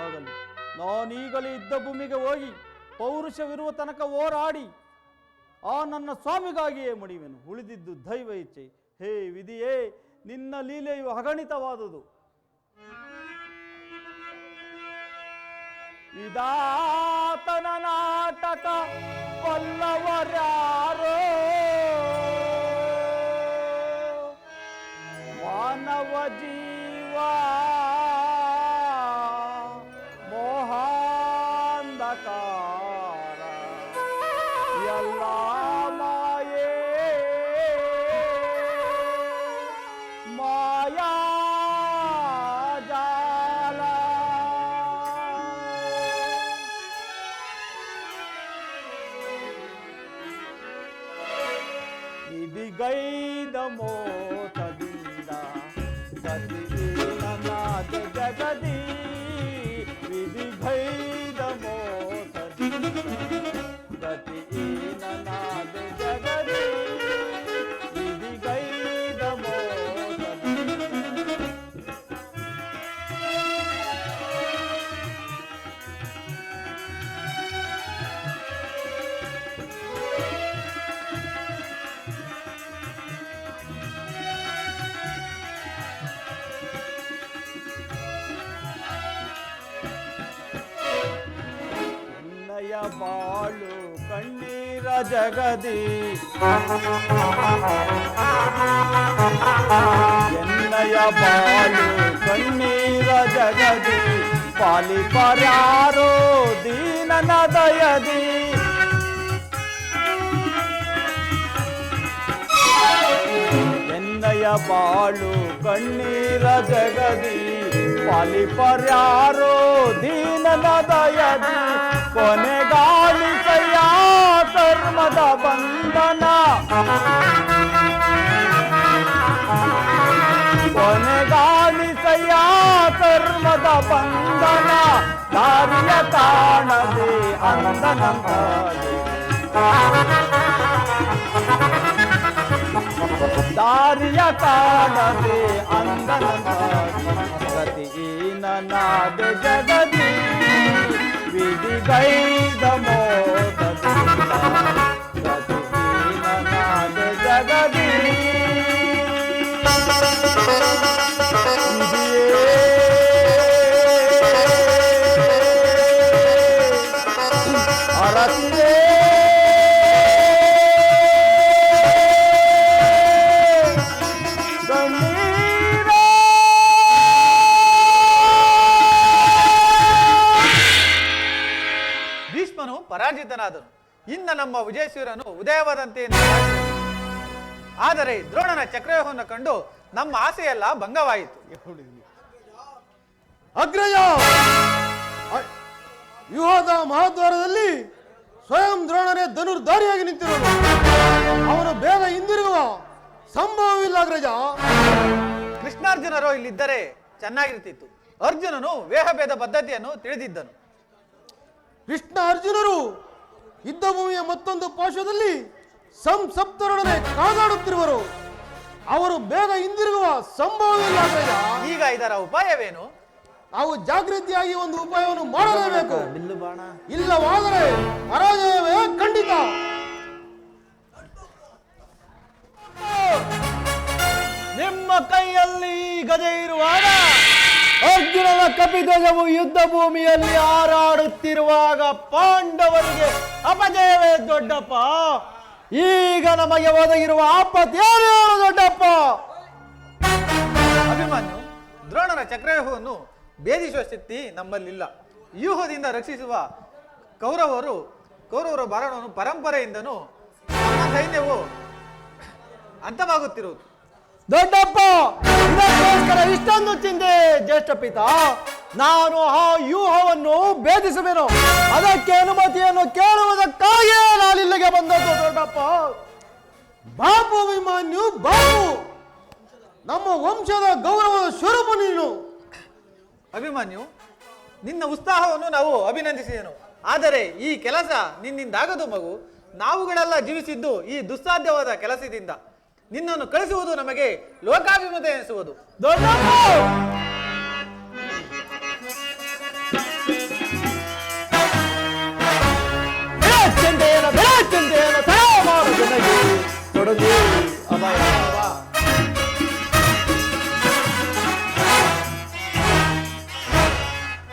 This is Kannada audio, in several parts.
ಆಗಲಿ. ನಾನೀಗಲೇ ಇದ್ದ ಭೂಮಿಗೆ ಹೋಗಿ ಪೌರುಷವಿರುವ ತನಕ ಹೋರಾಡಿ ಆ ನನ್ನ ಸ್ವಾಮಿಗಾಗಿಯೇ ಮಡಿವೆನು. ಉಳಿದಿದ್ದು ದೈವ ಇಚ್ಛೆ. ಹೇ ವಿಧಿಯೇ, ನಿನ್ನ ಲೀಲೆಯು ಅಗಣಿತವಾದುದು. ವಿಧಾತನ ನಾಟಕ ಪಲ್ಲವರ್ಯಾರೋ, ಮಾನವ ಜೀವ ಮೋಹಾಂಧಕಾರ ಎಲ್ಲ ಮಾಯೇ ಮಾಯಾ ಜಾಲ. ಇದಿಗೈದ ಮೋಸದಿಂದ ಗತಿನಾದ ಜಗದಿ, ವಿಧಿಗೈದ ಮೋಸದಿಂದ ಗತಿನಾದ ಜಗದಿ, ವಿಧಿಗೈದ ಮೋಸದಿಂದ. ಬಾಳು ಕಣ್ಣೀರ ಜಗದಿ, ಎನ್ನಯ ಬಾಳು ಕಣ್ಣೀರ ಜಗದಿ, ಪಾಲಿಪರ್ಯಾರೋ ದೀನನ ದಯದಿ. ಎನ್ನಯ ಬಾಳು ಕಣ್ಣೀರ ಜಗದಿ, ಪಾಲಿಪರ್ಯಾರೋ ದೀನನ ದಯದಿ. ಕೊನೆಗಾಣಿಸಯ್ಯ ಕರ್ಮದ ಬಂಧನ, ಕೊನೆಗಾಣಿಸಯ್ಯ ಕರ್ಮದ ಬಂಧನ. ದಾರಿಯ ಕಾಣದೆ ಅಂದನಂತಾದೆ, ದಾರಿಯ ಕಾಣದೆ ಅಂದನಂತಾದೆ. ಗತಿಹೀನನಾದೆ ಜಗದಿ, ವಿಧಿಗೈದ ಮೋಸದಿಂದ ಗತಿಹೀನನಾದೆ ಜಗದಿ. ಅರಸಿದೆ ಪರಾಜಿತನಾದನು. ಇನ್ನು ನಮ್ಮ ವಿಜಯಸೂರನು ಉದಯವಾದಂತೆ. ಆದರೆ ದ್ರೋಣನ ಚಕ್ರವ್ಯೂಹವನ್ನು ಕಂಡು ನಮ್ಮ ಆಸೆಯೆಲ್ಲ ಭಂಗವಾಯಿತು. ಅಗ್ರಜ, ವ್ಯೂಹದ ಮಹಾದ್ವಾರದಲ್ಲಿ ಸ್ವಯಂ ದ್ರೋಣನೇ ಧನುರ್ಧಾರಿಯಾಗಿ ನಿಂತಿರುವನು. ಅವನು ಬೇಗ ಹಿಂದಿರುಗುವ ಸಂಭವವಿಲ್ಲ ಅಗ್ರಜ. ಕೃಷ್ಣಾರ್ಜುನರು ಇಲ್ಲಿದ್ದರೆ ಚೆನ್ನಾಗಿರ್ತಿತ್ತು. ಅರ್ಜುನನು ವೇಹಭೇದ ಪದ್ಧತಿಯನ್ನು ತಿಳಿದಿದ್ದನು. ಕೃಷ್ಣ ಅರ್ಜುನರು ಯುದ್ಧ ಭೂಮಿಯ ಮತ್ತೊಂದು ಪಾರ್ಶ್ವದಲ್ಲಿ ಸಂಸಪ್ತರೊಡನೆ ಕಾದಾಡುತ್ತಿರುವರು. ಅವರು ಬೇಗ ಹಿಂದಿರುಗುವ ಸಂಭವವಿಲ್ಲ ಅಗ್ರಜ. ಈಗ ಇದರ ಉಪಾಯವೇನು? ನಾವು ಜಾಗೃತಿಯಾಗಿ ಒಂದು ಉಪಾಯವನ್ನು ಮಾಡಲೇಬೇಕು. ಇಲ್ಲವಾದರೆ ಪರಾಜಯವೇ ಖಂಡಿತ. ನಿಮ್ಮ ಕೈಯಲ್ಲಿ ಗದೆ ಇರುವಾಗ, ಅರ್ಜುನನ ಕಪಿಧ್ವಜವು ಯುದ್ಧ ಭೂಮಿಯಲ್ಲಿ ಹಾರಾಡುತ್ತಿರುವಾಗ ಪಾಂಡವರಿಗೆ ಅಪಜಯವೇ ದೊಡ್ಡಪ್ಪ. ಈಗ ನಮಗೆ ಒದಗಿರುವ ಆಪತ್ತೇನು ದೊಡ್ಡಪ್ಪ? ಅಭಿಮನ್ಯು, ದ್ರೋಣನ ಚಕ್ರವ್ಯೂಹವನ್ನು ಭೇದಿಸುವ ಶಕ್ತಿ ನಮ್ಮಲ್ಲಿಲ್ಲ. ವ್ಯೂಹದಿಂದ ರಕ್ಷಿಸುವ ಕೌರವರ ಬಾರಣವನ್ನು ಪರಂಪರೆಯಿಂದನೂ ನಮ್ಮ ಸೈನ್ಯವು ಅಂತವಾಗುತ್ತಿರುವುದು. ದೊಡ್ಡಪ್ಪ, ಇದಕ್ಕೋಸ್ಕರ ಇಷ್ಟೊಂದು ಚಿಂತೆ ಜ್ಯೇಷ್ಠ ಪಿತ. ನಾನು ಆ ವ್ಯೂಹವನ್ನು ಭೇದಿಸುವೆನು. ಅದಕ್ಕೆ ಅನುಮತಿಯನ್ನು ಕೇಳುವುದಕ್ಕಾಗಿಯೇ ನಾನಿಲ್ಲಿಗೆ ಬಂದದ್ದು ದೊಡ್ಡಪ್ಪ. ಬಾಪು ಅಭಿಮನ್ಯು, ಬಾಪು. ನಮ್ಮ ವಂಶದ ಗೌರವದ ಸ್ವರೂಪ ನೀನು. ಅಭಿಮನ್ಯು, ನಿನ್ನ ಉತ್ಸಾಹವನ್ನು ನಾವು ಅಭಿನಂದಿಸಿದೆನು. ಆದರೆ ಈ ಕೆಲಸ ನಿನ್ನಿಂದಾಗದು ಮಗು. ನಾವುಗಳೆಲ್ಲ ಜೀವಿಸಿದ್ದು ಈ ದುಸ್ಸಾಧ್ಯವಾದ ಕೆಲಸದಿಂದ. ನಿನ್ನನ್ನು ಕಳಿಸುವುದು ನಮಗೆ ಲೋಕಾಭಿಮತ ಎನಿಸುವುದು. ದೊಡ್ಡಪ್ಪ, ಕೊಡುಗೆ ಅಭಯ.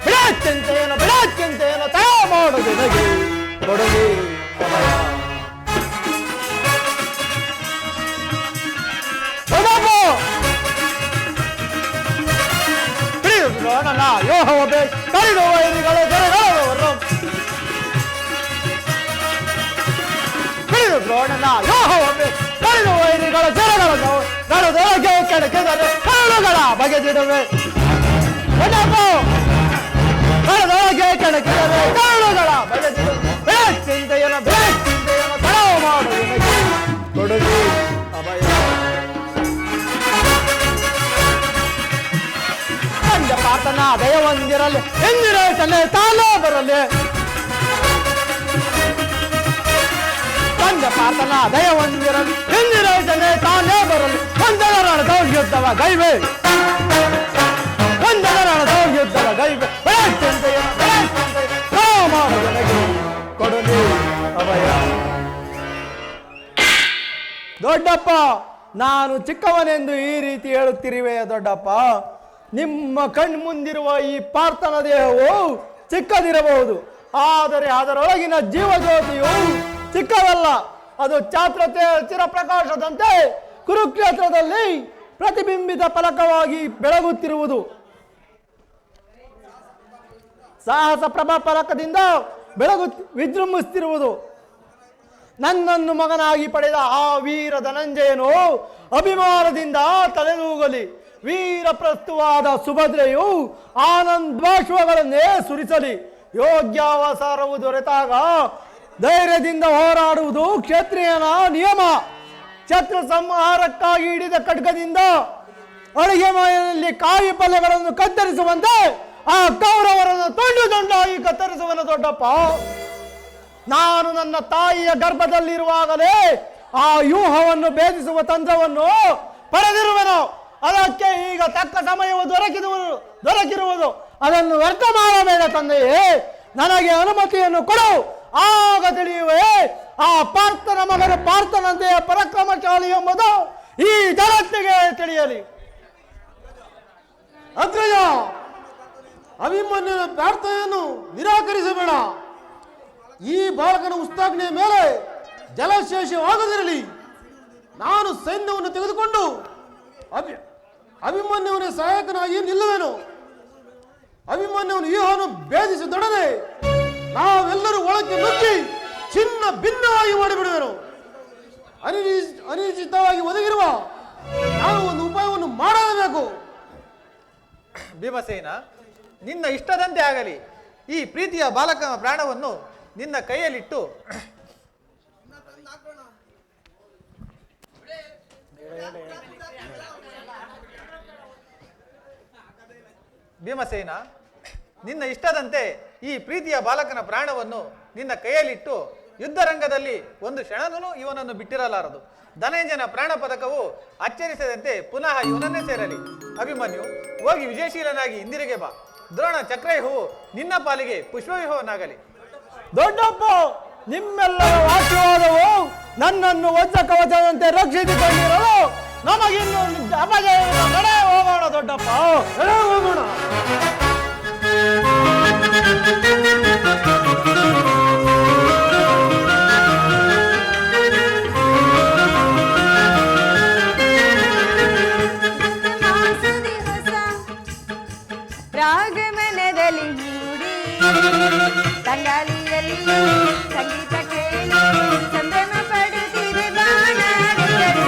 ಬಿಡಾಚಿಂತೆಯನ್ನು ಬಿಡಾಚಿಂತೆಯನ್ನು ತಯ ಮಾಡುವುದು ನನಗೆ ಕೊಡುಗೆ ಅಭಯ. ನನ್ನ ಯೋಹವೇ ಕರಿದು ವೈರಿಗಳ ಜರಗಳವರು ಬಿಡಿದು ದ್ರೋಣನ ಯೋಹವೇ ಕರಿದು ವೈರಿಗಳ ಜರಗಳನ್ನು ನಡುದೊಳಗೆ ಕೆಡಕಿದರೆ ಕರುಳುಗಳ ಬಗೆದಿಡುವೆ. ನಡುದೊಳಗೆ ಕೆಡಕಿದರೆ ಕರುಳುಗಳ ಬಗೆದಿಡುವೆ. ಚಿಂತೆಯನ್ನು ಕಳವು ಮಾಡುವ ಕೊಡುಗೆ ಅಭಯ. ಪಾತನ ದಯವೊಂದಿರಲಿ ಎಂದಿರೇಶನೆ ತಾಲೋ ಬರಲಿ. ತಂದೆ ಪಾತನ ದಯವೊಂದಿರಲಿ ಎಂದಿರೇಶನೆ ತಾನೇ ಬರಲಿ. ಒಂದರ ರಣದವ ಯುದ್ಧವ ಗೈವೆ ಒಂದರ ರಣದವ ಯುದ್ಧವ ಗೈವೆ. ಮಾಡುವುದಕ್ಕೆ ಕೊಡುಗೆ ಅಭಯ. ದೊಡ್ಡಪ್ಪ, ನಾನು ಚಿಕ್ಕವನೆಂದು ಈ ರೀತಿ ಹೇಳುತ್ತಿರುವೆ ದೊಡ್ಡಪ್ಪ. ನಿಮ್ಮ ಕಣ್ಮುಂದಿರುವ ಈ ಪಾರ್ಥನ ದೇಹವು ಚಿಕ್ಕದಿರಬಹುದು, ಆದರೆ ಅದರೊಳಗಿನ ಜೀವಜ್ಯೋತಿಯು ಚಿಕ್ಕದಲ್ಲ. ಅದು ಚಾತ್ರತೆ ಚಿರಪ್ರಕಾಶದಂತೆ ಕುರುಕ್ಷೇತ್ರದಲ್ಲಿ ಪ್ರತಿಬಿಂಬಿತ ಫಲಕವಾಗಿ ಬೆಳಗುತ್ತಿರುವುದು. ಸಾಹಸ ಪ್ರಭಾ ಫಲಕದಿಂದ ವಿಜೃಂಭಿಸುತ್ತಿರುವುದು. ನನ್ನನ್ನು ಮಗನಾಗಿ ಪಡೆದ ಆ ವೀರ ಧನಂಜಯನು ಅಭಿಮಾನದಿಂದ ತಲೆದೂಗಲಿ. ವೀರ ಪ್ರಸ್ತುವಾದ ಸುಭದ್ರೆಯು ಆನಂದಾಶ್ವಗಳನ್ನೇ ಸುರಿಸಲಿ. ಯೋಗ್ಯಾವಸಾರವು ದೊರೆತಾಗ ಧೈರ್ಯದಿಂದ ಹೋರಾಡುವುದು ಕ್ಷತ್ರಿಯನ ನಿಯಮ. ಶತ್ರು ಸಂಹಾರಕ್ಕಾಗಿ ಹಿಡಿದ ಖಡ್ಗದಿಂದ ಅಡುಗೆ ಮನೆಯಲ್ಲಿ ಕಾಯಿ ಪಲ್ಯಗಳನ್ನು ಕತ್ತರಿಸುವಂತೆ ಆ ಕೌರವರನ್ನು ತುಂಡು ತುಂಡಾಗಿ ಕತ್ತರಿಸುವನು ದೊಡ್ಡಪ್ಪ. ನಾನು ನನ್ನ ತಾಯಿಯ ಗರ್ಭದಲ್ಲಿರುವಾಗಲೇ ಆ ವ್ಯೂಹವನ್ನು ಭೇದಿಸುವ ತಂತ್ರವನ್ನು ಪಡೆದಿರುವೆನು. ಅದಕ್ಕೆ ಈಗ ತಕ್ಕ ಸಮಯವು ದೊರಕಿರುವುದು. ಅದನ್ನು ವ್ಯರ್ಥ ಮಾಡಬೇಡ ತಂದೆಯೇ, ನನಗೆ ಅನುಮತಿಯನ್ನು ಕೊಡು. ಆಗ ತಿಳಿಯುವೆ ಆ ಪಾರ್ಥನ ಮಗನು ಪಾರ್ಥನಂತೆಯ ಪರಾಕ್ರಮಶಾಲಿ ಎಂಬುದು ಈ ಜಗತ್ತಿಗೆ ತಿಳಿಯಲಿ. ಅಗ್ರಜ, ಅಭಿಮನ್ಯನ ಪ್ರಾರ್ಥನೆಯನ್ನು ನಿರಾಕರಿಸಬೇಡ. ಈ ಬಾಲಕನ ಉಸ್ತಾಜ್ಞೆಯ ಮೇಲೆ ಜಲಶೇಷವಾಗದಿರಲಿ. ನಾನು ಸೈನ್ಯವನ್ನು ತೆಗೆದುಕೊಂಡು ಅಭಿಮನ್ಯುವನೇ ಸಹಾಯಕನಾಗಿ ನಿಲ್ಲುವೆನು. ಅಭಿಮನ್ಯುವನು ವ್ಯೂಹವನ್ನು ಭೇದಿಸಿದೊಡನೆ ನಾವೆಲ್ಲರೂ ಒಳಕ್ಕೆ ನುಗ್ಗಿ ಚಿನ್ನ ಭಿನ್ನವಾಗಿ ಮಾಡಿಬಿಡುವೆನು. ಅನಿಶ್ಚಿತವಾಗಿ ಒದಗಿರುವ ನಾವು ಒಂದು ಉಪಾಯವನ್ನು ಮಾಡಲೇಬೇಕು. ಭೀಮಸೇನ, ನಿನ್ನ ಇಷ್ಟದಂತೆ ಆಗಲಿ. ಈ ಪ್ರೀತಿಯ ಬಾಲಕನ ಪ್ರಾಣವನ್ನು ನಿನ್ನ ಕೈಯಲ್ಲಿಟ್ಟು ಭೀಮಸೇನ, ನಿನ್ನ ಇಷ್ಟದಂತೆ ಈ ಪ್ರೀತಿಯ ಬಾಲಕನ ಪ್ರಾಣವನ್ನು ನಿನ್ನ ಕೈಯಲ್ಲಿಟ್ಟು ಯುದ್ಧರಂಗದಲ್ಲಿ ಒಂದು ಕ್ಷಣನೂ ಇವನನ್ನು ಬಿಟ್ಟಿರಲಾರದು. ಧನಂಜಯನ ಪ್ರಾಣ ಪದಕವು ಅಚ್ಚರಿಸದಂತೆ ಪುನಃ ಇವನನ್ನೇ ಸೇರಲಿ. ಅಭಿಮನ್ಯು, ಹೋಗಿ ವಿಜಯಶೀಲನಾಗಿ ಹಿಂದಿರುಗಿ ಬಾ. ದ್ರೋಣ ಚಕ್ರವ್ಯೂಹವು ನಿನ್ನ ಪಾಲಿಗೆ ಪುಷ್ಪವ್ಯೂಹವನ್ನಾಗಲಿ. ದೊಡ್ಡಪ್ಪ, ನಿಮ್ಮೆಲ್ಲರ ಆಶೀರ್ವಾದವು ನನ್ನನ್ನು ವಜ್ರ ಕವಚದಂತೆ ರಕ್ಷಿಸಿಕೊಂಡಿರಲು ನಮಗಿನ್ನು ಅಪಜಯ ನಡೆ ಹೋಗೋಣ ದೊಡ್ಡಪ್ಪ, ನಡೆ ಹೋಗೋಣ. ರಾಗಮನದಲ್ಲಿ ಮೂಡಿ ತಂಗಾಳಿಯಲ್ಲಿ ಸಂಗೀತ ಕೇಳಿ ಸಂಭ್ರಮ ಪಡುತ್ತಿದೆ ಬಾಣಾಡಿದರು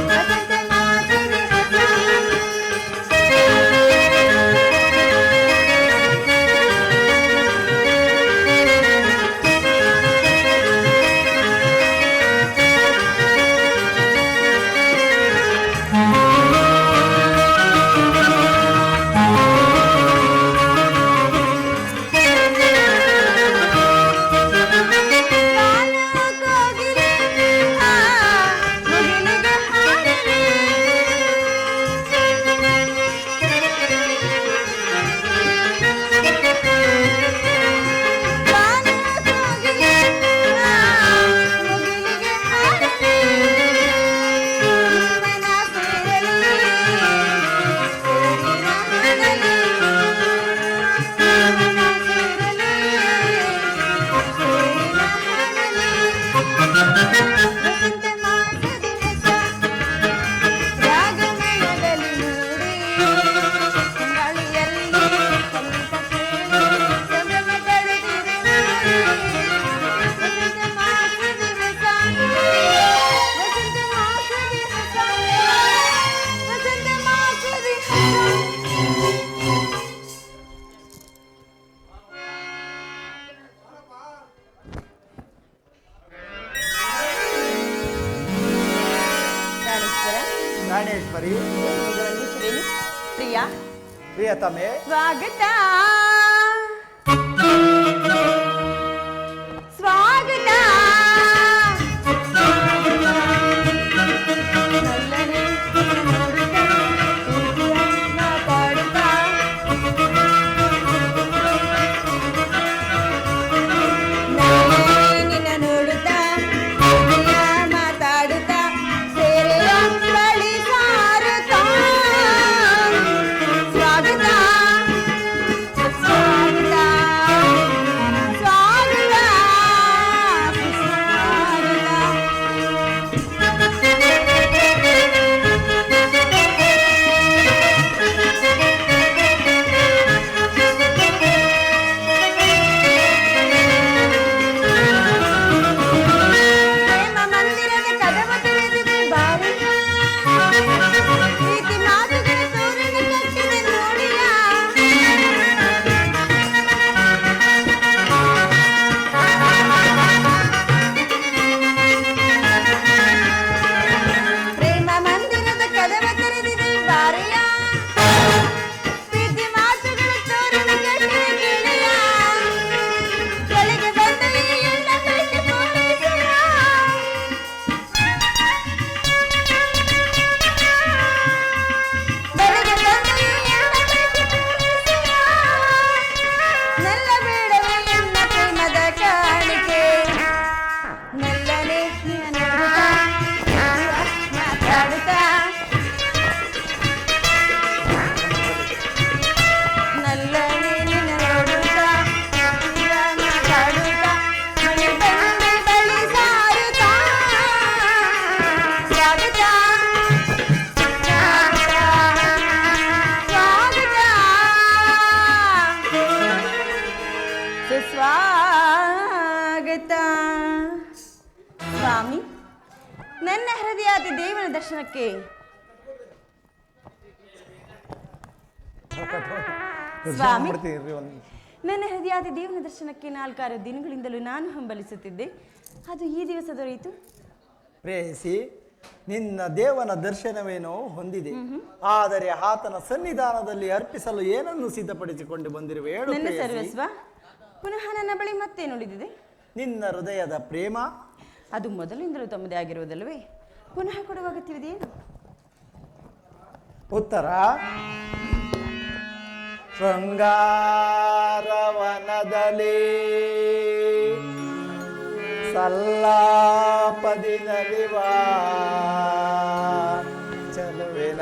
ವಸಂತ ಮಾಸದ ರಸ. ಕೋಗಿಲೆಗಳ ಪ್ರಿಯತಮೆ. ಸ್ವಾಗತ ಸ್ವಾಗತ ನಲ್ಲನೆ ನೋಡುತ್ತಾ ಮಾತಾಡುತ್ತಾ ನಲ್ಲನೆ ನಿನ್ನ ನೋಡುತ್ತಾ ಮಾತಾಡುತ್ತಾ ಸೇರೆಯ ಬಳಿ ಸಾರುತ್ತಾ ಸ್ವಾಗತ ಸ್ವಾಗತ ಸ್ವಾಗತ ಪ್ರೇಮ ಮಂದಿರದ ಕದವ ತೆರೆದಿದೆ ಬಾರಿ ಪ್ರೀತಿ ಮಾತುಗಳ ತೋರಣ ಕಟ್ಟಿದೆ ನೋಡಿಯ ಪ್ರೇಮ ಮಂದಿರದ ಕದವ ತೆರೆದಿದೆ ಬಾರಿಯ ಪ್ರೀತಿ ಮಾತುಗಳ ತೋರಣ ಕಟ್ಟಿದೆ ಗೆಳೆಯ ಕೆಳಗೆ ಬಂದ ಈ ಎಲ್ಲ ಕಟ್ಟಿ ಪೂರೈಸುವ ಬೆಳಗ್ಗೆ ಬಂದ ಈ ಎಲ್ಲ ಕಟ್ಟಿ ಪೂರೈಸುವ ನಲ್ಲಬೇಡವೇ ಎನ್ನ ಪ್ರೇಮದ ಕಾಣಿಕೆ ನಲ್ಲನೆ ನಿನ್ನ ನೋಡುತ್ತಾ ಮಾತಾಡುತ್ತಾ ನಲ್ಲನೆ ನಿನ್ನ ನೋಡುತ್ತಾ ಮಾತಾಡುತ್ತಾ ಮನೆ ಬಂದು ಬಳಿ ಸಾರುತ್ತಾ ಸ್ವಾಗತ ಸುಸ್ವಾಗತ ಸ್ವಾಮಿ ನನ್ನ ಹೃದಯಾದಿ ದೇವನ ದರ್ಶನಕ್ಕೆ ಸ್ವಾಮಿ ನನ್ನ ಹೃದಯಾದಿ ದೇವನ ದರ್ಶನಕ್ಕೆ 4-6 ದಿನಗಳಿಂದಲೂ ನಾನು ಹಂಬಲಿಸುತ್ತಿದ್ದೆ. ಅದು ಈ ದಿವಸ ದೊರೆಯಿತು. ಪ್ರೇಯಸಿ, ನಿನ್ನ ದೇವನ ದರ್ಶನವೇನೋ ಹೊಂದಿದೆ, ಆದರೆ ಆತನ ಸನ್ನಿಧಾನದಲ್ಲಿ ಅರ್ಪಿಸಲು ಏನನ್ನು ಸಿದ್ಧಪಡಿಸಿಕೊಂಡು ಬಂದಿರುವೆ ಹೇಳು ನನ್ನ ಪ್ರೇಯಸಿ. ಸರ್ವಸ್ವ ಪುನಃ ನನ್ನ ಬಳಿ ಮತ್ತೇನುಳಿದಿದೆ? ನಿನ್ನ ಹೃದಯದ ಪ್ರೇಮ ಅದು ಮೊದಲಿಂದಲೂ ತಮ್ಮದೇ ಆಗಿರುವುದಲ್ಲವೇ? ಪುನಃ ಕೊಡುವ ಅಗತ್ಯವಿದೆಯೇನು? ಉತ್ತರ ಶೃಂಗಾರವನದಲ್ಲಿ ಸಲ್ಲಾಪದಿ ನಲಿವ ಚಲುವಿನ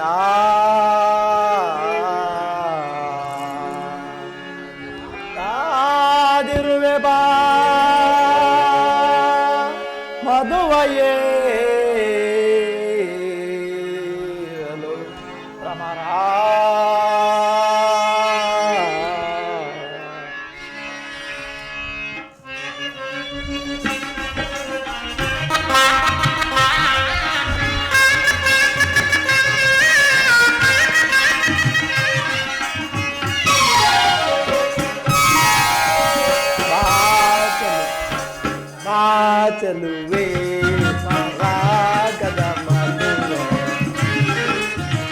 ಕಾದಿರುವೆ ಬಾ ಮಧುವಯೇ ಭ್ರಮರ ಚಲುವೆ ಪರಾಗದ ಮದುವೆ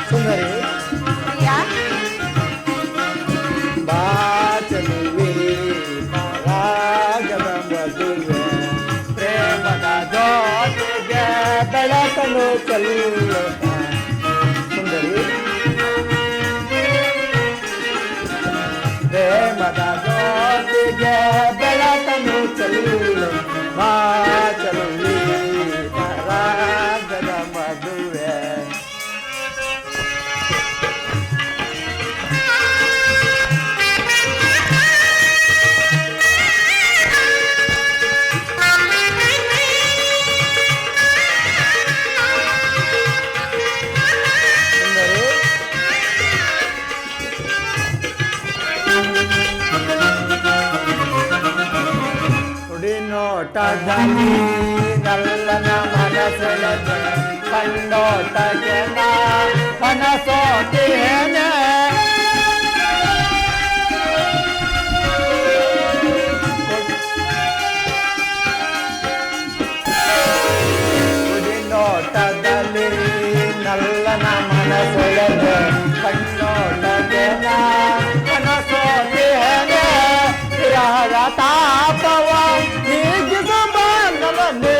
ಸುಂದರಿ ಪ್ರಿಯಾ, ಬಾ ಚಲುವೆ ಪರಾಗದ ಮದುವೆ ಪ್ರೇಮದ ಜೊತೆಗೆ ಬೆಳಕಲು ಚೆಲ್ಲುತ್ತ ಸುಂದರಿ ಪ್ರೇಮದ ಜೊತೆಗೆ ಬೆಳಕಲು ಚೆಲ್ಲುತ್ತ ಬಾ ಚಲುವೆ ಪರಾಗದ ಮದುವೆ ನೋಟದಲ್ಲಿ ನಲ್ಲನ ಮನಸೆಳೆದ ಕಂಡೋಟಗೆ ಮನಸೋತೇನೆ ನೋಟದಲ್ಲಿ ನಲ್ಲನ ಮನಸೆಳೆದ ಕಂಡೋಟಗೆ ತಾಪವ ನೀಗಿಸುವ ನನ್ನೇ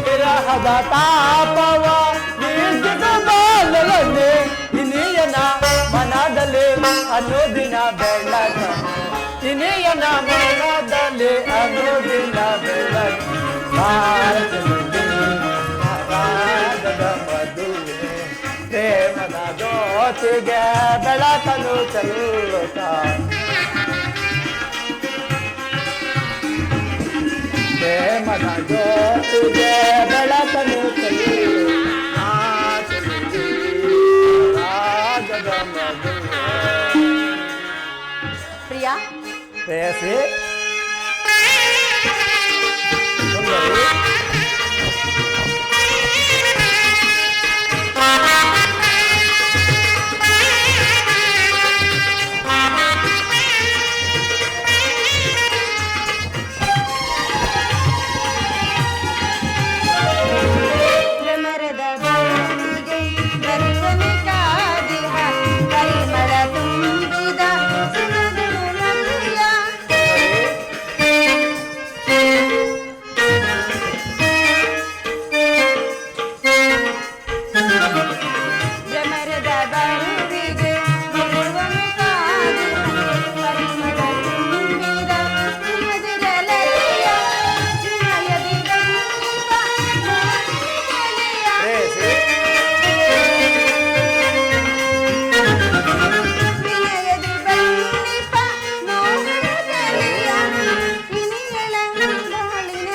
ವಿರಹದ ತಾಪವ ನೀಗಿಸುವ ನನ್ನೇ ಇನಿಯನ ಮನದಲ್ಲಿ ಅನುದಿನ ಬೆಳಕ ಇನಿಯನ ಮನದಲ್ಲಿ ಅನುದಿನ ಬೆಳಕ ರಾಗದ ಮಧುವೆ ಪ್ರೇಮದ ಜ್ಯೋತಿಗೆ ಬೆಳಕನ್ನು ಚೆಲ್ಲುತ್ತ ಪ್ರೇಮದ ಜ್ಯೋತಿಗೆ ಬೆಳಕನ್ನು ಚೆಲ್ಲುತ್ತ ರಾಗದ ಮಧುವೆ ಪ್ರಿಯಾ ಪ್ರೇಯಸಿ ಭ್ರಮರದ ಬರುವಿಗೆ ಬರುವನೆ ಕಾದಿಹ ಪರಿಮಳ ತುಂಬಿದ ಸುಮಧುರ ನದಿಯ. ಭ್ರಮರದ ಬರುವಿಗೆ ಬರುವನೆ ಕಾದಿಹ ಪರಿಮಳ ತುಂಬಿದ ಸುಮಧುರ ನದಿಯ. ವಿನಯದಿ ಗಂಧ ಮೋಹಿನಿಯ. ವಿನಯದಿ ಬನ್ನಿಪ ಮೋಹನದಲಿಯ. ಇನಿಗಳ ಬಾಳಿನ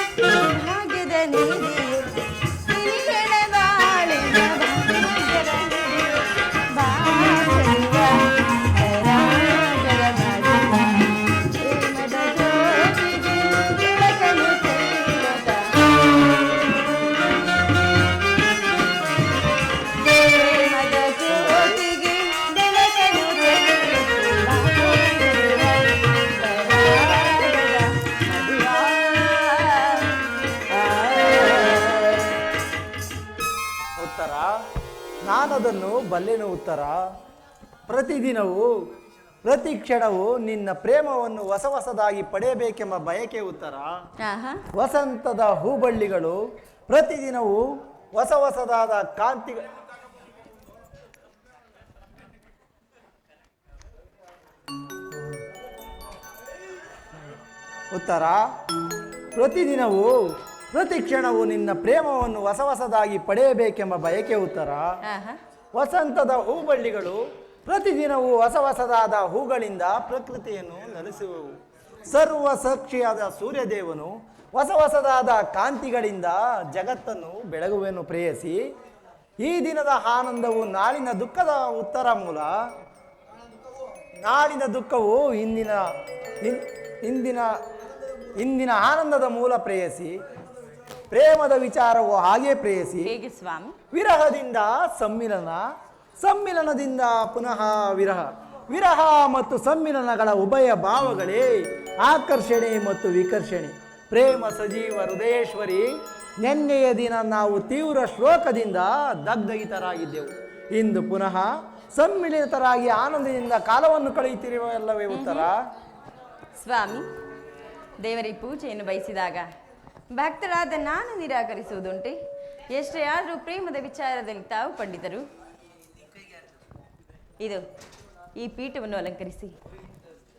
ಭಾಗ್ಯದ ನಿಧಿಯು. ಇನಿಗಳ ಬಾಳಿನ ಭಾಗ್ಯದ ನಿಧಿಯು. ಬಾಸರಿಯ ರಾಗದ ಮಧುರ. ಪ್ರೇಮದ ಜ್ಯೋತಿಗೆ ಬೆಳಕನ್ನು ಚೆಲ್ಲುತ್ತ. ಪ್ರೇಮದ ಜ್ಯೋತಿಗೆ ಬೆಳಕನ್ನು ಉತ್ತರ ನಾನದನ್ನು ಬಲ್ಲೆನು ಉತ್ತರ ಪ್ರತಿದಿನವೂ ಪ್ರತಿ ಕ್ಷಣವೂ ನಿನ್ನ ಪ್ರೇಮವನ್ನು ಹೊಸ ಹೊಸದಾಗಿ ಪಡೆಯಬೇಕೆಂಬ ಬಯಕೆ ಉತ್ತರ ಆಹಾ. ವಸಂತದ ಹೂಬಳ್ಳಿಗಳು ಪ್ರತಿದಿನವೂ ಹೊಸ ಹೊಸದಾದ ಕಾಂತಿ ಉತ್ತರ ಪ್ರತಿದಿನವೂ ಪ್ರತಿ ಕ್ಷಣವೂ ನಿನ್ನ ಪ್ರೇಮವನ್ನು ಹೊಸ ಹೊಸದಾಗಿ ಪಡೆಯಬೇಕೆಂಬ ಬಯಕೆ ಉತ್ತರ ಆಹಾ. ವಸಂತದ ಹೂಬಳ್ಳಿಗಳು ಪ್ರತಿದಿನವೂ ಹೊಸ ಹೊಸದಾದ ಹೂಗಳಿಂದ ಪ್ರಕೃತಿಯನ್ನು ನಲಿಸುವವು ಸರ್ವ ಸಾಕ್ಷಿಯಾದ ಸೂರ್ಯದೇವನು ಹೊಸ ಹೊಸದಾದ ಕಾಂತಿಗಳಿಂದ ಜಗತ್ತನ್ನು ಬೆಳಗುವೆನು ಪ್ರೇಯಸಿ ಈ ದಿನದ ಆನಂದವು ನಾಳಿನ ದುಃಖದ ಉತ್ತರ ಮೂಲ ನಾಳಿನ ದುಃಖವು ಇಂದಿನ ಆನಂದದ ಮೂಲ ಪ್ರೇಯಸಿ ಪ್ರೇಮದ ವಿಚಾರವು ಹಾಗೆ ಪ್ರೇಯಸಿ ಹೇಗೆ ಸ್ವಾಮಿ? ವಿರಹದಿಂದ ಸಮ್ಮಿಲನ ಸಮ್ಮಿಲನದಿಂದ ಪುನಃ ವಿರಹ ವಿರಹ ಮತ್ತು ಸಮ್ಮಿಲನಗಳ ಉಭಯ ಭಾವಗಳೇ ಆಕರ್ಷಣೆ ಮತ್ತು ವಿಕರ್ಷಣೆ ಪ್ರೇಮ ಸಜೀವ ಹೃದಯೇಶ್ವರಿ ನಿನ್ನೆಯ ದಿನ ನಾವು ತೀವ್ರ ಶ್ಲೋಕದಿಂದ ದಗ್ಧಹಿತರಾಗಿದ್ದೆವು ಇಂದು ಪುನಃ ಸಮ್ಮಿಳಿತರಾಗಿ ಆನಂದದಿಂದ ಕಾಲವನ್ನು ಕಳೆಯುತ್ತಿರುವಲ್ಲವೇ ಉತ್ತರ ಸ್ವಾಮಿ, ದೇವರ ಈ ಪೂಜೆಯನ್ನು ಬಯಸಿದಾಗ ಭಕ್ತರಾದ ನಾನು ನಿರಾಕರಿಸುವುದುಂಟೆ? ಎಷ್ಟೇ ಆದರೂ ಪ್ರೇಮದ ವಿಚಾರದಲ್ಲಿ ತಾವು ಪಂಡಿತರು. ಇದು ಈ ಪೀಠವನ್ನು ಅಲಂಕರಿಸಿ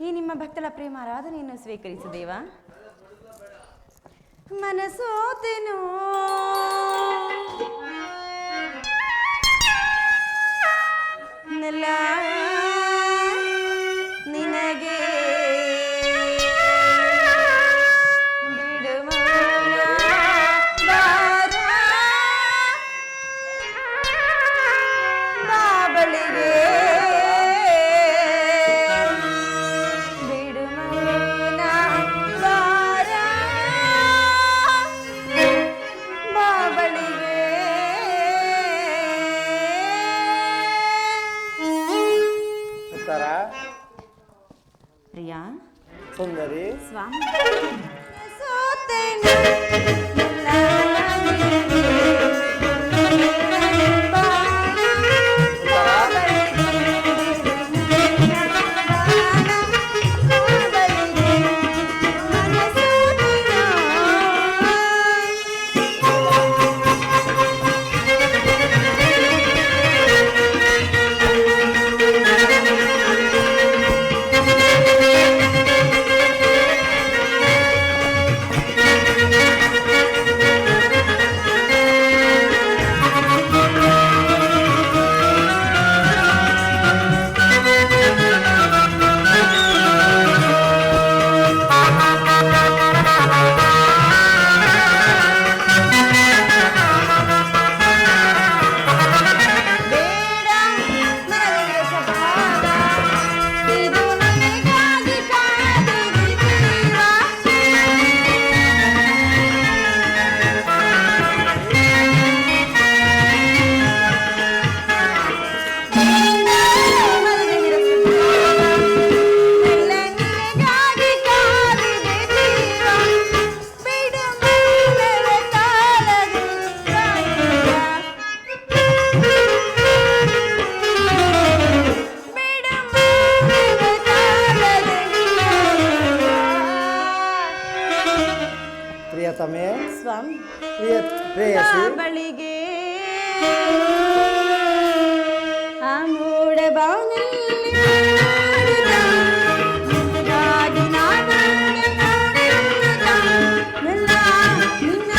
ಈ ನಿಮ್ಮ ಭಕ್ತರ ಪ್ರೇಮ ಆರಾಧನೆಯನ್ನು ಸ್ವೀಕರಿಸು ದೇವಾ. ಮನಸೋತೆನೋ ನೆಲ ನಿನಗೆ ಬಾಬಳಿಗೆ ಬಿಡುಮೌನ ಬಾರ ಬಾಬಳಿಗೆ ಉತ್ತರ ಪ್ರಿಯಾ ಸುಂದರಿ ಸ್ವಾಮಿ ಸೋತೆನು ಸ್ವಾಮಿ ಪ್ರೇಯಸಿ ಬಳಿಗೆ ಆ ಮೂಡ ಬಾನಲ್ಲಿ ನಿನಗಾಗಿ ನಾನು ನನ್ನ ನಿನ್ನ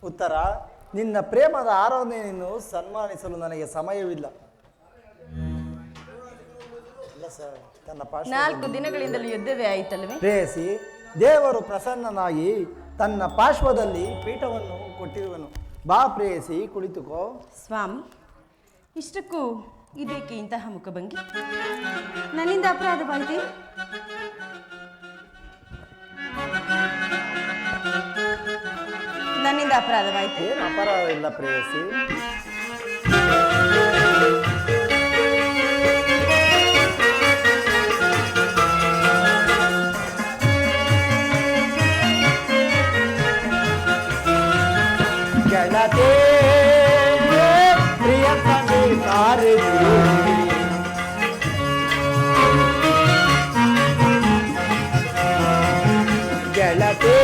ಉತ್ತರ, ನಿನ್ನ ಪ್ರೇಮದ ಆರಾಧನೆಯನ್ನು ಸನ್ಮಾನಿಸಲು ನನಗೆ ಸಮಯವಿಲ್ಲ. ಇಲ್ಲ ಸರ್, ತನ್ನ 4 ದಿನಗಳಿಂದಲೂ ಯುದ್ಧವೇ ಆಯಿತಲ್ವೇ? ಪ್ರೇಯಸಿ, ದೇವರು ಪ್ರಸನ್ನನಾಗಿ ತನ್ನ ಪಾರ್ಶ್ವದಲ್ಲಿ ಪೀಠವನ್ನು ಕೊಟ್ಟಿರುವನು. ಬಾ ಪ್ರೇಯಸಿ, ಕುಳಿತುಕೋ. ಸ್ವಾಮಿ, ಇಷ್ಟಕ್ಕೂ ಇದಕ್ಕೆ ಇಂತಹ ಮುಖಭಂಗಿ? ನನ್ನಿಂದ ಅಪರಾಧವಾಯಿತೆ? ನನ್ನಿಂದ ಅಪರಾಧವಾಯಿತು? ಏನು ಅಪರಾಧ ಇಲ್ಲ ಪ್ರೇಯಸಿ. ಗೆಳತಿ ಪ್ರಿಯತಮೆ ಸಾರಿದೆ, ಗೆಳತಿ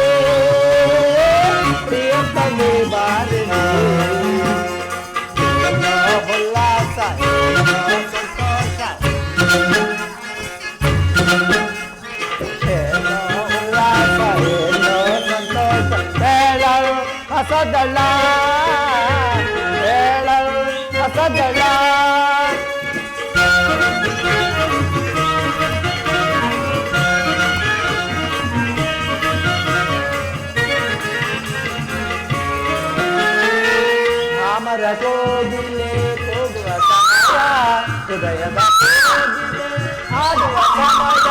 ಪ್ರಿಯತಮೆ ಬಾರಿದೆ, ಉಲ್ಲಾಸ ಸಂತೋಷ, ಉಲ್ಲಾಸ ಸಂತೋಷ, ಹೇಳಲು ಹೊಸದಲ್ಲ, ಹೇಳಲು ಹೊಸದಲ್ಲ. ಅಮರ ಕೋಗಿಲೆ ಕೂಗುವ ಸಮಯ, ಹೃದಯದ ಕೋಗಿಲೆ ಆಡುವ ಸಮಯ.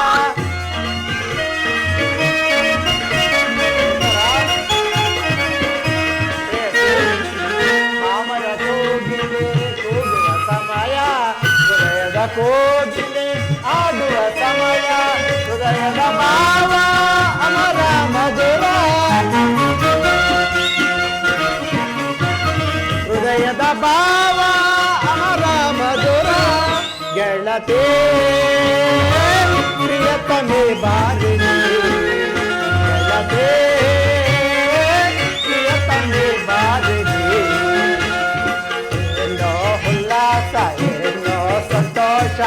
ಅಮರ ಕೋಗಿಲೆ ಕೂಗುವ ಸಮಯ, ಹೃದಯದ ಕೋಗಿಲೆ ಆಡುವ ಸಮಯ, ಹೃದಯದ ಭಾವ ಅಮರ ಮಧುರ, ಹೃದಯದ ಭಾವ ಅಮರ ಮಧುರ. ಗೆಳತಿ ಪ್ರಿಯತಮೆ ಬಾರಿದೆ, ಗೆಳತಿ ಪ್ರಿಯತಮೆ ಬಾರಿದೆ, ಏನೋ ಉಲ್ಲಾಸ ಏನೋ ಸಂತೋಷ,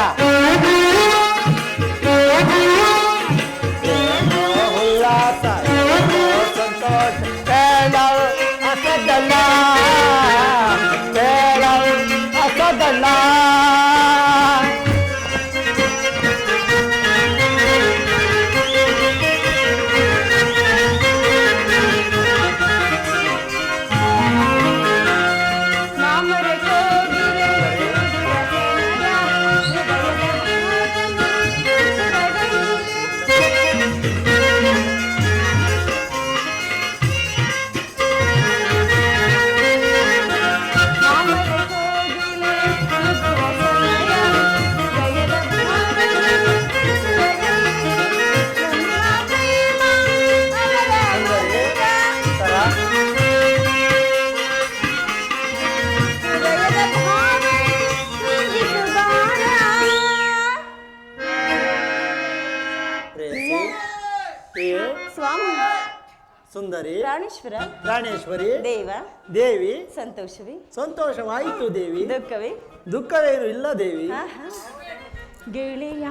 ಏನೋ ಉಲ್ಲಾಸ ಏನೋ ಸಂತೋಷ, ಹೇಳಲು ಹೊಸದಲ್ಲ, ಹೇಳಲು ಹೊಸದಲ್ಲ. ಸ್ವಾಮಿ, ಸುಂದರಿ, ಪ್ರಾಣೇಶ್ವರ, ಪ್ರಾಣೇಶ್ವರಿ, ದೇವ, ದೇವಿ, ಸಂತೋಷವೇ, ಸಂತೋಷವಾಯಿತು ದೇವಿ. ದುಃಖವೇ, ದುಃಖವೇನು ಇಲ್ಲ ದೇವಿ. ಆಹಾ. ಗೆಳೆಯ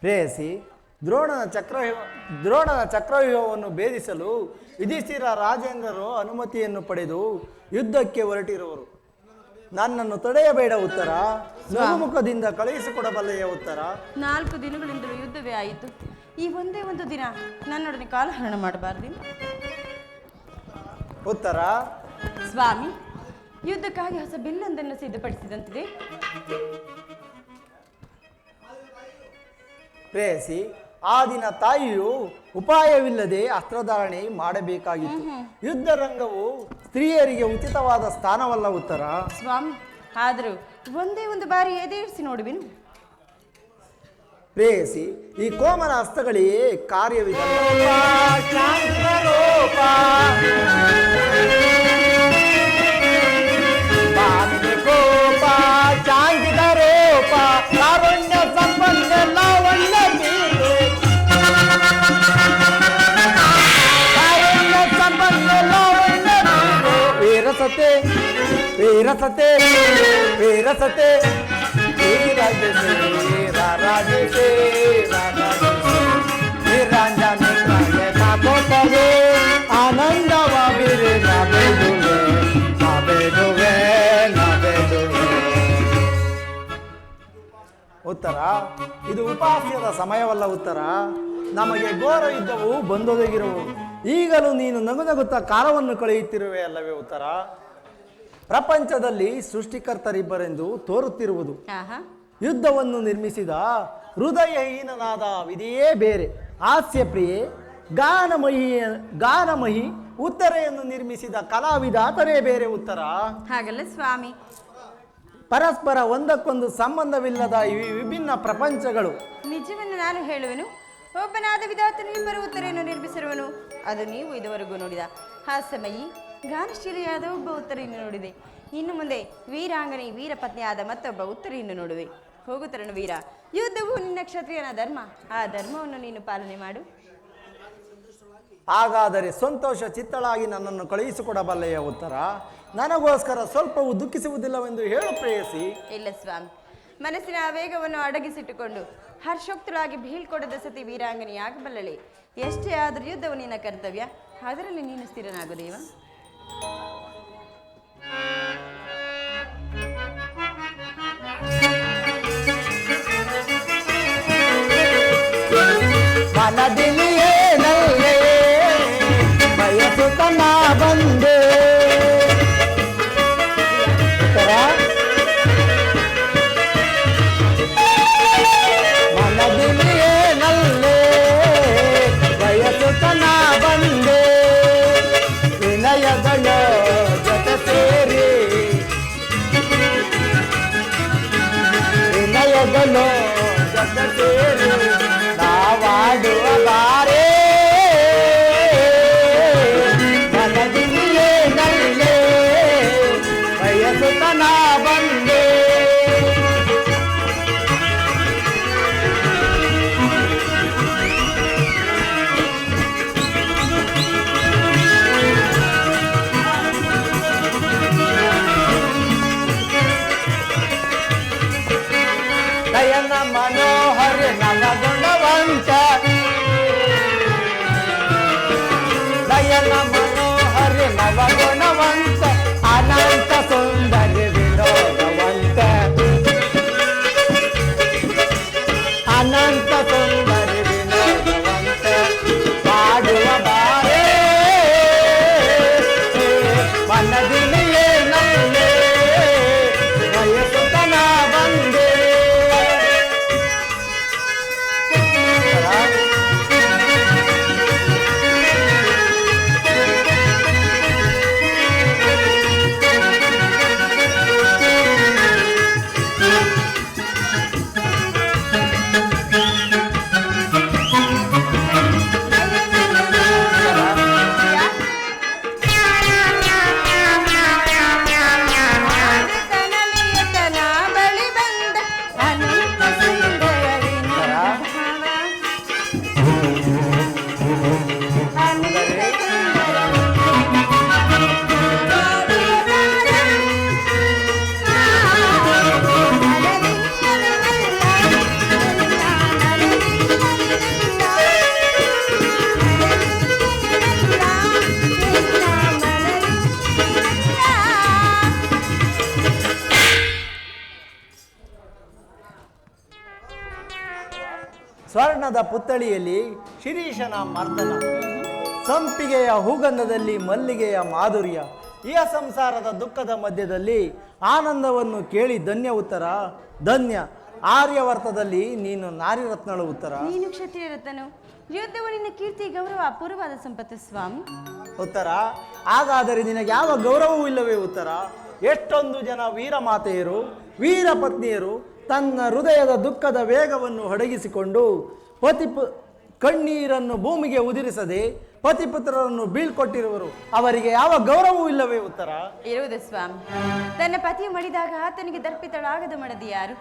ಪ್ರೇಯಸಿ, ದ್ರೋಣನ ಚಕ್ರವ್ಯೂಹವನ್ನು ಭೇದಿಸಲು ಯುಧಿಷ್ಠಿರ ರಾಜೇಂದ್ರರು ಅನುಮತಿಯನ್ನು ಪಡೆದು ಯುದ್ಧಕ್ಕೆ ಹೊರಟಿರುವರು. ನನ್ನನ್ನು ತಡೆಯಬೇಡ ಉತ್ತರ. ಮುಖದಿಂದ ಕಳುಹಿಸಿಕೊಡಬಲ್ಲೆಯ ಉತ್ತರ. 4 ದಿನಗಳಿಂದಲೂ ಯುದ್ಧವೇ ಆಯಿತು. ಈ ಒಂದೇ ಒಂದು ದಿನ ನನ್ನೊಡನೆ ಕಾಲಹರಣ ಮಾಡಬಾರ್ದು. ಉತ್ತರ. ಸ್ವಾಮಿ, ಯುದ್ಧಕ್ಕಾಗಿ ಹೊಸ ಬಿಲ್ಲೊಂದನ್ನು ಸಿದ್ಧಪಡಿಸಿದಂತಿದೆ. ಪ್ರೇಯಸಿ, ಆ ದಿನ ತಾಯಿಯು ಉಪಾಯವಿಲ್ಲದೆ ಅಸ್ತ್ರಧಾರಣೆ ಮಾಡಬೇಕಾಗಿತ್ತು. ಯುದ್ಧ ರಂಗವು ಸ್ತ್ರೀಯರಿಗೆ ಉಚಿತವಾದ ಸ್ಥಾನವಲ್ಲ ಉತ್ತರ. ಸ್ವಾಮಿ, ಆದರೂ ಒಂದೇ ಒಂದು ಬಾರಿ ಎದೆಯಿರಿಸಿ ನೋಡುವೆನು. ಪ್ರೇಯಸಿ, ಈ ಕೋಮಲ ಹಸ್ತಗಳಿಗೆ ಕಾರ್ಯವಿದೆ. ವೀರಸತೆ ವೀರಸತೆ ವೀರಸತೆ ಆನಂದವ ಬಿರೆ ಉತ್ತರ. ಇದು ಉಪಾಸ್ಯದ ಸಮಯವಲ್ಲ ಉತ್ತರ. ನಮಗೆ ಘೋರ ಯುದ್ಧವು ಬಂದೊದಗಿರುವುದು. ಈಗಲೂ ನೀನು ನಗುನಗುತ್ತಾ ಕಾಲವನ್ನು ಕಳೆಯುತ್ತಿರುವೆ ಅಲ್ಲವೇ ಉತ್ತರ. ಪ್ರಪಂಚದಲ್ಲಿ ಸೃಷ್ಟಿಕರ್ತರಿಬ್ಬರೆಂದು ತೋರುತ್ತಿರುವುದು. ಯುದ್ಧವನ್ನು ನಿರ್ಮಿಸಿದ ಹೃದಯಹೀನನಾದ ವಿಧಿಯೇ ಬೇರೆ. ಹಾಸ್ಯಪ್ರಿಯೆ ಗಾನಮಹಿ ಉತ್ತರೆಯನ್ನು ನಿರ್ಮಿಸಿದ ಕಲಾವಿದಾತನೇ ಬೇರೆ ಉತ್ತರ. ಹಾಗಲ್ಲ ಸ್ವಾಮಿ, ಪರಸ್ಪರ ಒಂದಕ್ಕೊಂದು ಸಂಬಂಧವಿಲ್ಲದ ಈ ವಿಭಿನ್ನ ಪ್ರಪಂಚಗಳು. ನಿಜವನ್ನು ನಾನು ಹೇಳುವೆನು. ಒಬ್ಬನಾದ ವಿಧಾತನು ಇಬ್ಬರು ಉತ್ತರೆಯನ್ನು ನಿರ್ಮಿಸಿರುವನು. ಅದು ನೀವು ಇದುವರೆಗೂ ನೋಡಿದ ಹಾಸ್ಯಮಯಿ ಗಾನಶೀಲೆಯಾದ ಒಬ್ಬ ಉತ್ತರೆಯನ್ನು ನೋಡಿದೆ. ಇನ್ನು ಮುಂದೆ ವೀರಾಂಗನೆ ವೀರಪತ್ನಿಯಾದ ಮತ್ತೊಬ್ಬ ಉತ್ತರೆಯನ್ನು ನೋಡುವೆ. ಹೋಗುತ್ತರನು ವೀರ, ಯುದ್ಧವು ನಿನ್ನ ಕ್ಷತ್ರಿಯನ ಧರ್ಮ. ಆ ಧರ್ಮವನ್ನು ನೀನು ಪಾಲನೆ ಮಾಡು. ಹಾಗಾದರೆ ಸಂತೋಷ ಚಿತ್ತಳಾಗಿ ನನ್ನನ್ನು ಕಳುಹಿಸಿಕೊಡಬಲ್ಲೆಯ ಉತ್ತರ. ನನಗೋಸ್ಕರ ಸ್ವಲ್ಪವೂ ದುಃಖಿಸುವುದಿಲ್ಲವೆಂದು ಹೇಳು ಪ್ರೇಯಸಿ. ಇಲ್ಲ ಸ್ವಾಮಿ, ಮನಸ್ಸಿನ ಆವೇಗವನ್ನು ಅಡಗಿಸಿಟ್ಟುಕೊಂಡು ಹರ್ಷೋಕ್ತಳಾಗಿ ಬೀಳ್ಕೊಡದ ಸತಿ ವೀರಾಂಗನೆಯಾಗಬಲ್ಲಳೆ. ಎಷ್ಟೇ ಆದರೂ ಯುದ್ಧವು ನಿನ್ನ ಕರ್ತವ್ಯ. ಅದರಲ್ಲಿ ನೀನು ಸ್ಥಿರನಾಗುದೇವ. ಮನದಿಲಿಯೇ ನಲ್ಲೆ ಬಯಸುತ್ತನ ಬಂದೆ. ಮನದಿಲಿಯೇ ನಲ್ಲೆ ಬಯಸುತ್ತನ ಬಂದೆ. ವಿನಯಗಳ ಜೊತೆ ಸೇರಿ ವಿನಯಗಳು ಜೊತೆ ಸೇರಿ ನಾವಾಡುವ ಮೇಣದ ಪುತ್ಥಳಿಯಲ್ಲಿ ಶಿರೀಷನ ಮರ್ದನ, ಸಂಪಿಗೆಯ ಹೂಗಂಧದಲ್ಲಿ ಮಲ್ಲಿಗೆಯ ಮಾಧುರ್ಯ, ಈ ಸಂಸಾರದ ದುಃಖದ ಮಧ್ಯದಲ್ಲಿ ಆನಂದವನ್ನು ಕೇಳಿ ಧನ್ಯ ಉತ್ತರ, ಧನ್ಯ ಆರ್ಯವರ್ತದಲ್ಲಿ ನೀನು ನಾರಿರತ್ನಳು ಉತ್ತರ. ನೀನು ಕ್ಷತ್ರಿಯ ರತ್ನನು, ಯುದ್ಧವು ನಿನ್ನ ಕೀರ್ತಿ ಗೌರವ ಅಪೂರ್ವವಾದ ಸಂಪತ್ತು ಸ್ವಾಮಿ. ಉತ್ತರ, ಹಾಗಾದರೆ ನಿನಗೆ ಯಾವ ಗೌರವವೂ ಇಲ್ಲವೇ ಉತ್ತರ? ಎಷ್ಟೊಂದು ಜನ ವೀರಮಾತೆಯರು ವೀರ ಪತ್ನಿಯರು ತನ್ನ ಹೃದಯದ ದುಃಖದ ವೇಗವನ್ನು ಅಡಗಿಸಿಕೊಂಡು ಕಣ್ಣೀರನ್ನು ಭೂಮಿಗೆ ಉದಿರಿಸದೆ ಪತಿಪುತ್ರರನ್ನು ಬೀಳ್ಕೊಟ್ಟಿರುವರು, ಅವರಿಗೆ ಯಾವ ಗೌರವವೂ ಇಲ್ಲವೇ ಉತ್ತರ? ಇರುವುದು ಸ್ವಾಮಿ. ತನ್ನ ಪತಿಯು ಮಡಿದಾಗ ಆತನಿಗೆ ದರ್ಪಿತಳಾಗದ ಮಡದಿ ಯಾರು?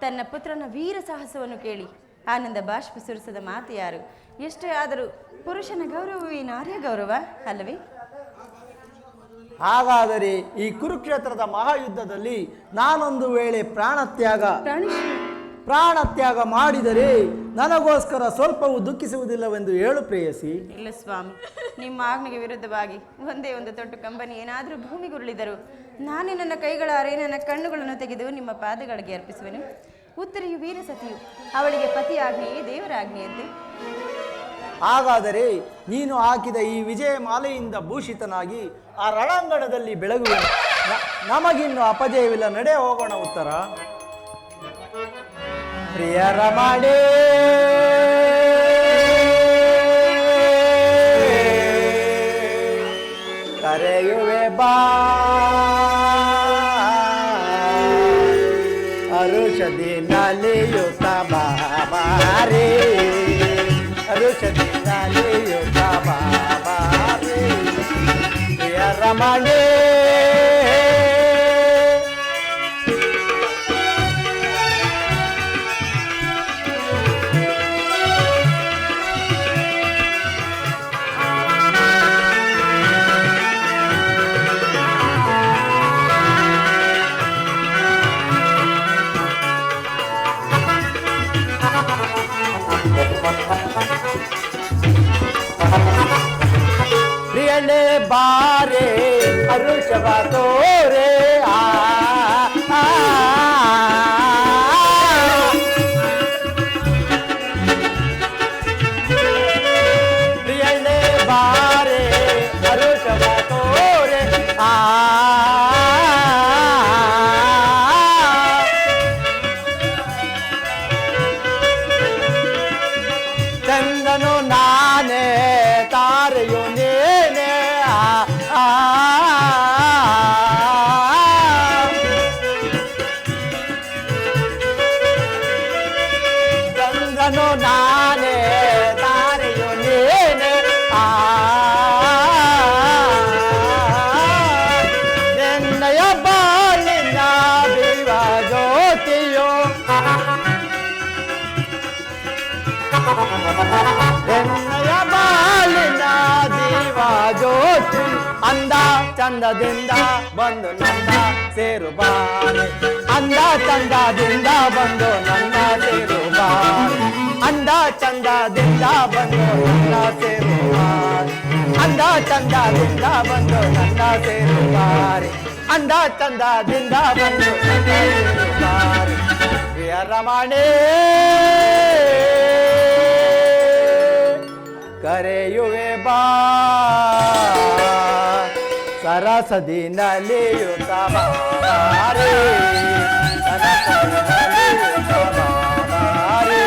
ತನ್ನ ಪುತ್ರನ ವೀರ ಸಾಹಸವನ್ನು ಕೇಳಿ ಆನಂದ ಬಾಷ್ಪ ಸುರಿಸದ ಮಾತು ಯಾರು? ಎಷ್ಟೇ ಆದರೂ ಪುರುಷನ ಗೌರವವೇ ನಾರ್ಯ ಗೌರವ ಅಲ್ಲವೇ? ಹಾಗಾದರೆ ಈ ಕುರುಕ್ಷೇತ್ರದ ಮಹಾಯುದ್ಧದಲ್ಲಿ ನಾನೊಂದು ವೇಳೆ ಪ್ರಾಣತ್ಯಾಗ ಮಾಡಿದರೆ ನನಗೋಸ್ಕರ ಸ್ವಲ್ಪವೂ ದುಃಖಿಸುವುದಿಲ್ಲವೆಂದು ಹೇಳು ಪ್ರೇಯಸಿ. ಇಲ್ಲ ಸ್ವಾಮಿ, ನಿಮ್ಮ ಆಜ್ಞೆಗೆ ವಿರುದ್ಧವಾಗಿ ಒಂದೇ ಒಂದು ತೊಟ್ಟು ಕಂಬನಿ ಏನಾದರೂ ಭೂಮಿಗುರುಳಿದರು ನಾನೇ ನನ್ನ ಕೈಗಳಾರೆ ನನ್ನ ಕಣ್ಣುಗಳನ್ನು ತೆಗೆದು ನಿಮ್ಮ ಪಾದಗಳಿಗೆ ಅರ್ಪಿಸುವೆನು. ಉತ್ತರೆಯು ವೀರ ಸತಿಯು, ಅವಳಿಗೆ ಪತಿ ಆಜ್ಞೆಯೇ ದೇವರ ಆಜ್ಞೆಯಂತೆ. ಹಾಗಾದರೆ ನೀನು ಹಾಕಿದ ಈ ವಿಜಯ ಮಾಲೆಯಿಂದ ಭೂಷಿತನಾಗಿ ಆ ರಣಾಂಗಣದಲ್ಲಿ ಬೆಳಗುವೆನು. ನಮಗಿನ್ನು ಅಪಜಯವಿಲ್ಲ, ನಡೆ ಹೋಗೋಣ ಉತ್ತರ. ಪ್ರಿಯ ರಮಣೇ ಕರೆಯುವೆ ಬಾ, ಅರುಷದಿ ನಲಿಯುತ್ತ ಬಾಬಾರೇ, ಅರುಷದಿ ನಲಿಯುತ್ತ ಬಾಬಾರೇ, ಪ್ರಿಯ ರಮಣೇ ಪ್ರಿಯನೇ ಬಾರೆ ಅರುಷವ ತೋರೆ ಪ್ರಿಯನೇ ಬಾರೆ ಅರುಷವ ತೋರೆ ಚಂದನು ನಾನೇ ತಾರೆಯು ನೇನೆ ಚಂದನು ನಾನೇ ತಾರೆಯು ನೇನೆ ಎನ್ನಯ ಬಾಳಿನ ಬಿವ ಜ್ಯೋತಿಯೋ, ಎನ್ನಯ ಬಾಳಿನ ಜೀವ ಜ್ಯೋತಿ, ಅಂದ ಚಂದದಿಂದ ಬಂದು ನನ್ನ ಸೇರು ಬಾರೆ, ಅಂದ ಚಂದದಿಂದ ಬಂದು ನನ್ನ ಸೇರು ಬಾರೆ, ಅಂದ ಚಂದದಿಂದ ಬಂದು ನನ್ನ ಸೇರು ಬಾರೆ, ಅಂದ ಚಂದದಿಂದ ಬಂದು ನನ್ನ ಸೇರು ಬಾರೆ, ಅಂದ ಚಂದದಿಂದ ಬಂದು ನನ್ನ ಸೇರು ಬಾರೆ, ಪ್ರಿಯ ರಮಣೇ ಕರೆಯುವೆ ಬಾ, ಸರಸದಿ ನಲಿಯುತ್ತ ಬಾರೆ, ಸರಸದಿ ನಲಿಯುತ್ತ ಬಾರೆ,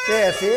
ಸೇರಿಸಿ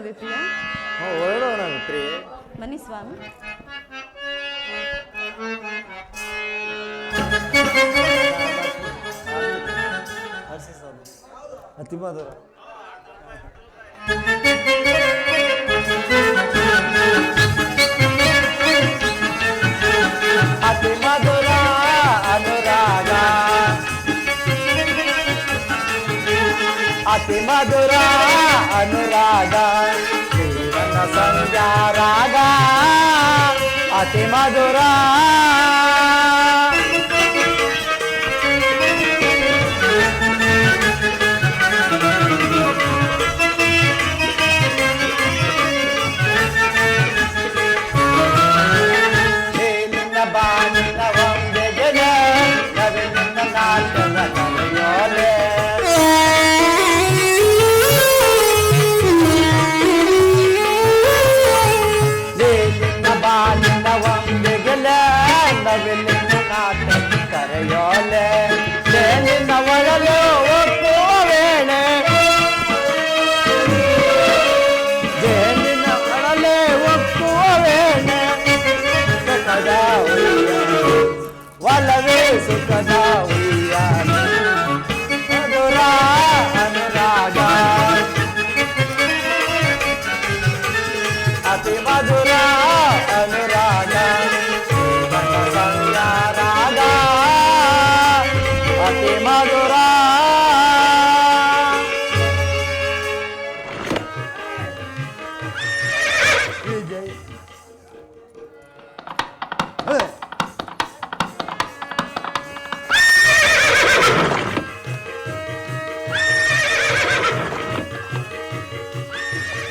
ಹೊರಡುವುದೇ ಪ್ರಿಯ? ಹೊರಡೋಣ ಪ್ರಿಯೆ. ಬನ್ನಿ ಸ್ವಾಮಿ. ಅತಿ ಮಧುರ. ಅತಿ ಮಧುರ ಅನುರಾಗ, ಅತಿ ಮಧುರ ಅನುರಾಗ, ಜೀವನ ಸಂಧ್ಯಾ ರಾಗ, ಅತಿ ಮಧುರ. ಬಾನಿನ ಒಂದೆಗೆಲೆ ನವಿಲಿನ ನಾಟ್ಯದ ಕಲೆಯೋಲೆ, ನೀಲಿನ ಬಾನಿನ ಒಂದೆಗೆಲೆ ನವಿಲಿನ ನಾಟ್ಯದ ಕರೆಯೋಲೆ, ತೇಲಿನ ಒಳಲು ಒಪ್ಪುವ ವೇಳೆ, ಜೇನಿನ ಒಳಲೆ ಒಪ್ಪುವ ವೇಳೆ, ಸುಖದ ಒಲವೇ ಸುಖದ ಉಯ್ಯಾಲೆ, ಮಧುರ ಅನುರಾಗ, ಅತಿ ಮಧುರ ಅನುರಾಗ, ಸಂಧ್ಯಾ ರಾಗ, ಅತಿ ಮಧುರ. ವಿಜಯ್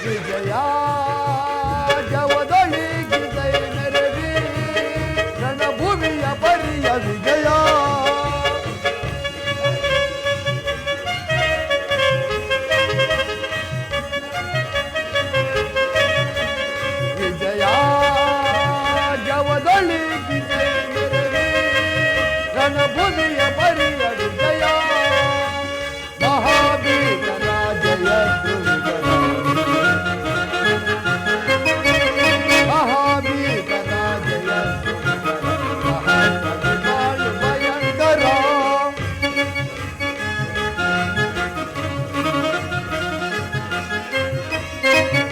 ವಿಜಯ ಜವದೊಳಿಗಿದೈ ನೆರವಿ ರಣಭೂಮಿಯ ಪರಿಯ ವಿಜಯ, ವಿಜಯ ಜವದೊಳಿಗಿದೈ ನೆರವಿ ರಣಭೂಮಿಯ ಪರಿಯ ವಿಜಯ, ಮಹಾಬೀರನ ಜಯ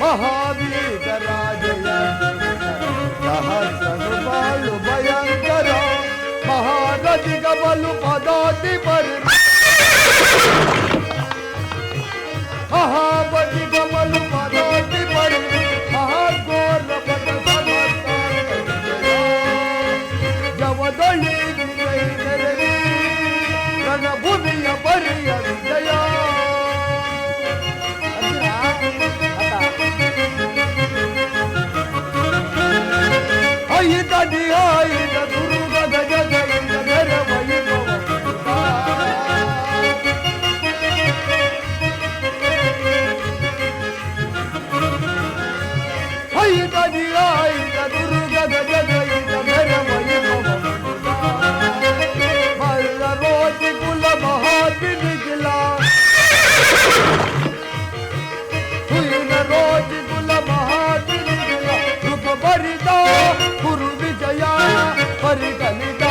ಮಹಾವೀರ ರಾಜಯ ಸಹಸ್ರ ಬಾಳು ಭಯಂಕರ, ಮಹಾನದಿಗ ಬಲು ಪದಾತಿ ಪರಿ, ಮಹಾಬದಿಗ ಬಲು ಪದಾತಿ ಪರಿ, ಮಹಾಘೋರ ಪದ ಜವದೊಳಿ ವಿಜಯ ನೆರವಿ ರಣಭೂಮಿಯ ಪರಿಯ ವಿಜಯ. ಐದ ದಿಯಾಯಿದ ದುರ್ಗದ ಜಗದ ನೆರವೈಭವ, ಐದ ದಿಯಾಯಿದ ದುರ್ಗದ ಜಗದ ನೆರವೈಭವ, ಮಲ್ಲ ರೋಜಿ ಕುಲ ಮಹಾದಿನಿಗಿಲ, ಹುಯಿನ ರೋಜಿ ಕುಲ ಮಹಾದಿನಿಗಿಲ, ಯುಗ ಬರಿದ ಗುರು ವಿಜಯ ಪರಿಗಣಿತ,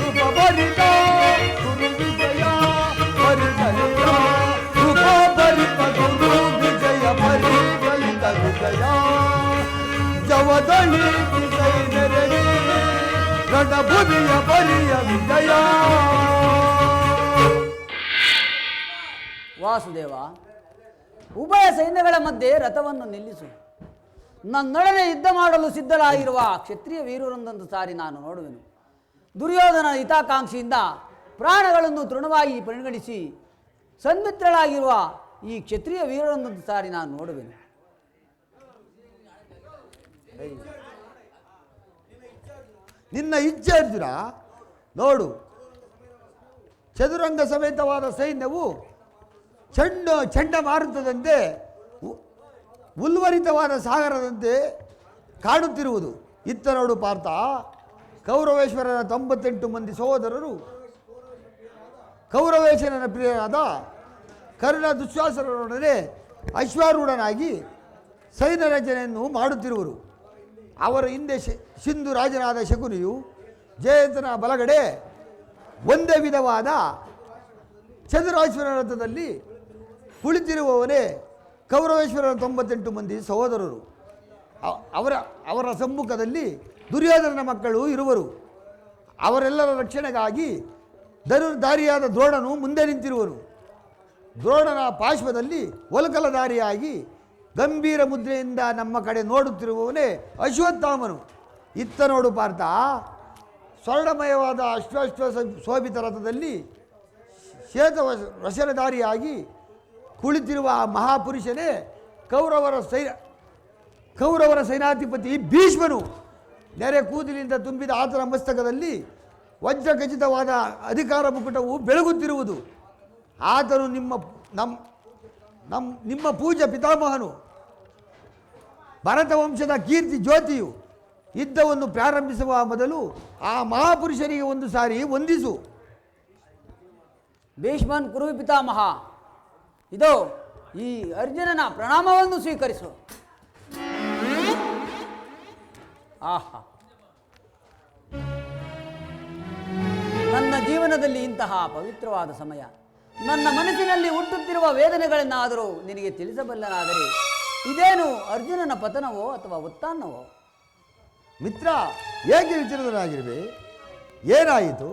ಯುಗ ಬರಿದ ಗುರು ವಿಜಯ ಪರಿಗಣಿತ, ಯುಗ ಬರಿದ ಗುರು ವಿಜಯ ಪರಿಗಣಿತ ವಿಜಯ, ಜವದಳಿ ವಿಜಯ ನೆರವಿ ರಣಭೂಮಿಯ ಪರಿಯ ವಿಜಯ. ವಾಸುದೇವ, ಉಭಯ ಸೈನ್ಯಗಳ ಮಧ್ಯೆ ರಥವನ್ನು ನಿಲ್ಲಿಸು. ನನ್ನೊಡನೆ ಯುದ್ಧ ಮಾಡಲು ಸಿದ್ಧರಾಗಿರುವ ಕ್ಷತ್ರಿಯ ವೀರರೊಂದೊಂದು ಸಾರಿ ನಾನು ನೋಡುವೆನು. ದುರ್ಯೋಧನ ಹಿತಾಕಾಂಕ್ಷಿಯಿಂದ ಪ್ರಾಣಗಳನ್ನು ತೃಣವಾಗಿ ಪರಿಗಣಿಸಿ ಸನ್ಮಿತ್ರರಾಗಿರುವ ಈ ಕ್ಷತ್ರಿಯ ವೀರರೊಂದೊಂದು ಸಾರಿ ನಾನು ನೋಡುವೆನು. ನಿನ್ನ ಇಚ್ಛೆ ಅರ್ಜುನ. ನೋಡು, ಚದುರಂಗ ಸಮೇತವಾದ ಸೈನ್ಯವು ಚಂಡಮಾರುತದಂತೆ ಉಲ್ವರಿತವಾದ ಸಾಗರದಂತೆ ಕಾಣುತ್ತಿರುವುದು. ಇತ್ತ ನೋಡು ಪಾರ್ಥ, ಕೌರವೇಶ್ವರರ 98 ಮಂದಿ ಸಹೋದರರು ಕೌರವೇಶನ ಪ್ರಿಯರಾದ ಕರ್ಣ ದುಶ್ವಾಸರೊಡನೆ ಅಶ್ವಾರೂಢನಾಗಿ ಸೈನ್ಯ ರಚನೆಯನ್ನು ಮಾಡುತ್ತಿರುವರು. ಅವರ ಹಿಂದೆ ಸಿಂಧು ರಾಜನಾದ ಶಕುನಿಯು ಜಯಂತನ ಬಲಗಡೆ ಒಂದೇ ವಿಧವಾದ ಚಂದ್ರಾಶ್ವರ ರಥದಲ್ಲಿ ಕುಳಿತಿರುವವನೇ ಕೌರವೇಶ್ವರನ 98 ಮಂದಿ ಸಹೋದರರು. ಅವರ ಸಮ್ಮುಖದಲ್ಲಿ ದುರ್ಯೋಧನನ ಮಕ್ಕಳು ಇರುವರು. ಅವರೆಲ್ಲರ ರಕ್ಷಣೆಗಾಗಿ ಧನುರ್ಧಾರಿಯಾದ ದ್ರೋಣನು ಮುಂದೆ ನಿಂತಿರುವನು. ದ್ರೋಣನ ಪಾರ್ಶ್ವದಲ್ಲಿ ಒಲಕಲಧಾರಿಯಾಗಿ ಗಂಭೀರ ಮುದ್ರೆಯಿಂದ ನಮ್ಮ ಕಡೆ ನೋಡುತ್ತಿರುವವನೇ ಅಶ್ವತ್ಥಾಮನು. ಇತ್ತ ನೋಡು ಪಾರ್ಥ, ಸ್ವರ್ಣಮಯವಾದ ಅಶ್ವಾಶ್ವ ಶೋಭಿತ ರಥದಲ್ಲಿ ಶ್ವೇತ ವಸನಧಾರಿಯಾಗಿ ಕುಳಿತಿರುವ ಆ ಮಹಾಪುರುಷನೇ ಕೌರವರ ಸೈನಾಧಿಪತಿ ಭೀಷ್ಮನು. ನೆರೆ ಕೂದಲಿನಿಂದ ತುಂಬಿದ ಆತನ ಮಸ್ತಕದಲ್ಲಿ ವಜ್ರಖಚಿತವಾದ ಅಧಿಕಾರ ಮುಕುಟವು ಬೆಳಗುತ್ತಿರುವುದು. ಆತನು ನಿಮ್ಮ ಪೂಜ್ಯ ಪಿತಾಮಹನು, ಭರತ ವಂಶದ ಕೀರ್ತಿ ಜ್ಯೋತಿಯು. ಯುದ್ಧವನ್ನು ಪ್ರಾರಂಭಿಸುವ ಮೊದಲು ಆ ಮಹಾಪುರುಷನಿಗೆ ಒಂದು ಸಾರಿ ವಂದಿಸು. ಭೀಷ್ಮನ್ ಕುರು ಪಿತಾಮಹ, ಇದೋ ಈ ಅರ್ಜುನನ ಪ್ರಣಾಮವನ್ನು ಸ್ವೀಕರಿಸು. ಆಹಾ, ನನ್ನ ಜೀವನದಲ್ಲಿ ಇಂತಹ ಪವಿತ್ರವಾದ ಸಮಯ. ನನ್ನ ಮನಸ್ಸಿನಲ್ಲಿ ಹುಟ್ಟುತ್ತಿರುವ ವೇದನೆಗಳನ್ನಾದರೂ ನಿನಗೆ ತಿಳಿಸಬಲ್ಲನಾದರೆ ಇದೇನು ಅರ್ಜುನನ ಪತನವೋ ಅಥವಾ ಉತ್ಥಾನವೋ? ಮಿತ್ರ, ಏಕೆ ವಿಚಲಿತನಾಗಿರುವೆ? ಏನಾಯಿತು?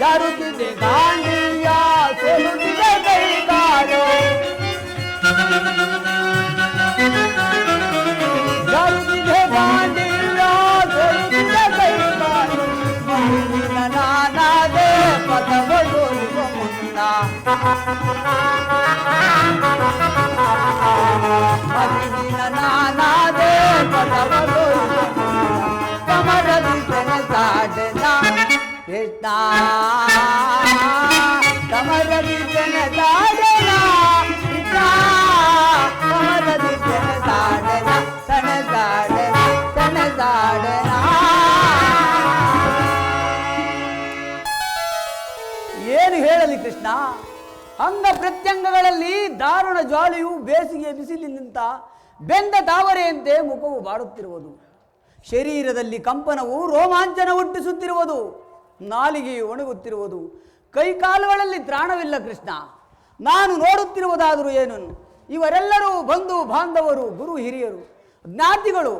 ಜಾರುತ್ತಿದೆ ಗಾಂಡಿಯ ಸೋಲುತ್ತಿದೆ ಕೈಕಾಲು, ಜಾರುತ್ತಿದೆ ಗಾಂಡಿಯ ಸೋಲುತ್ತಿದೆ ಕೈಕಾಲು. ಮಗುವಿನ ನಾನಾದೆ ಪಥವೊಲುವ ಮುನ್ನ, ಮಗುವಿನ ನಾನಾದೆ ಪಥವೊಲುವ ಮುನ್ನ. ಕಮರದಿ ಸೆಣಸಾಡೆನ ಕೃಷ್ಣ, ಕಮರದಿ ಸೆಣಸಾಡೆನ ಕೃಷ್ಣ, ಕಮರದಿ ಸೆಣಸಾಡೆನ ಸೆಣಸಾಡೆನ ಸೆಣಸಾಡೆನ. ಏನು ಹೇಳಲಿ ಕೃಷ್ಣ? ಅಂಗ ಪ್ರತ್ಯಂಗಗಳಲ್ಲಿ ದಾರುಣ ಜ್ವಾಲೆಯು ಬೇಸಿಗೆಯ ಬಿಸಿಲಿನಿಂದ ಬೆಂದ ತಾವರೆಯಂತೆ ಮುಖವು ಬಾಡುತ್ತಿರುವುದು. ಶರೀರದಲ್ಲಿ ಕಂಪನವು ರೋಮಾಂಚನ ಹುಟ್ಟಿಸುತ್ತಿರುವುದು. ನಾಲಿಗೆಯು ಒಣಗುತ್ತಿರುವುದು. ಕೈಕಾಲುಗಳಲ್ಲಿ ತ್ರಾಣವಿಲ್ಲ ಕೃಷ್ಣ. ನಾನು ನೋಡುತ್ತಿರುವುದಾದರೂ ಏನು? ಇವರೆಲ್ಲರೂ ಬಂಧು ಬಾಂಧವರು, ಗುರು ಹಿರಿಯರು, ಜ್ಞಾತಿಗಳು,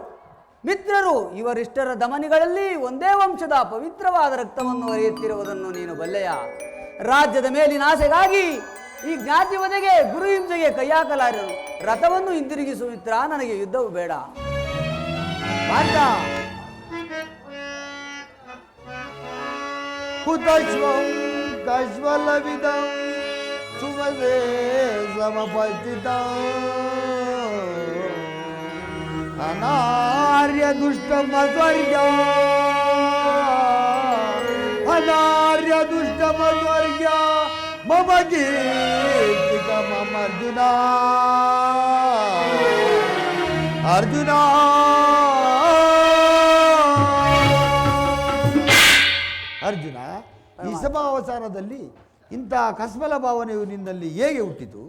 ಮಿತ್ರರು. ಇವರಿಷ್ಟರ ಧಮನಿಗಳಲ್ಲಿ ಒಂದೇ ವಂಶದ ಪವಿತ್ರವಾದ ರಕ್ತವನ್ನು ಹರಿಯುತ್ತಿರುವುದನ್ನು ನೀನು ಬಲ್ಲೆಯ? ರಾಜ್ಯದ ಮೇಲಿನ ಆಸೆಗಾಗಿ ಈ ಜ್ಞಾತಿ ವಧೆಗೆ, ಗುರು ಹಿಂಸೆಗೆ ಕೈಯಾಕಲಾರರು. ರಥವನ್ನು ಹಿಂದಿರುಗಿಸು ಮಿತ್ರ, ನನಗೆ ಯುದ್ಧವು ಬೇಡ. ಕುತಶ್ವಂ ಕಶ್ವಲವಿದಂ ಸುಮದೇ ಸಮಪಸ್ಥಿತಂ ಅನಾರ್ಯ ದುಷ್ಟಮಸ್ವರ್ಗ ಅನಾರ್ಯ ದುಷ್ಟ ಮಧ್ವರ್ಯ ಮಮ ಕೀರ್ತಿಕ ಮಮ ಅರ್ಜುನ ಅರ್ಜುನ, ಈ ಸಮಾವಸಾನದಲ್ಲಿ ಇಂತಹ ಕಸ್ಮಲ ಭಾವನೆಯು ನಿನ್ನಲ್ಲಿ ಹೇಗೆ ಹುಟ್ಟಿತು?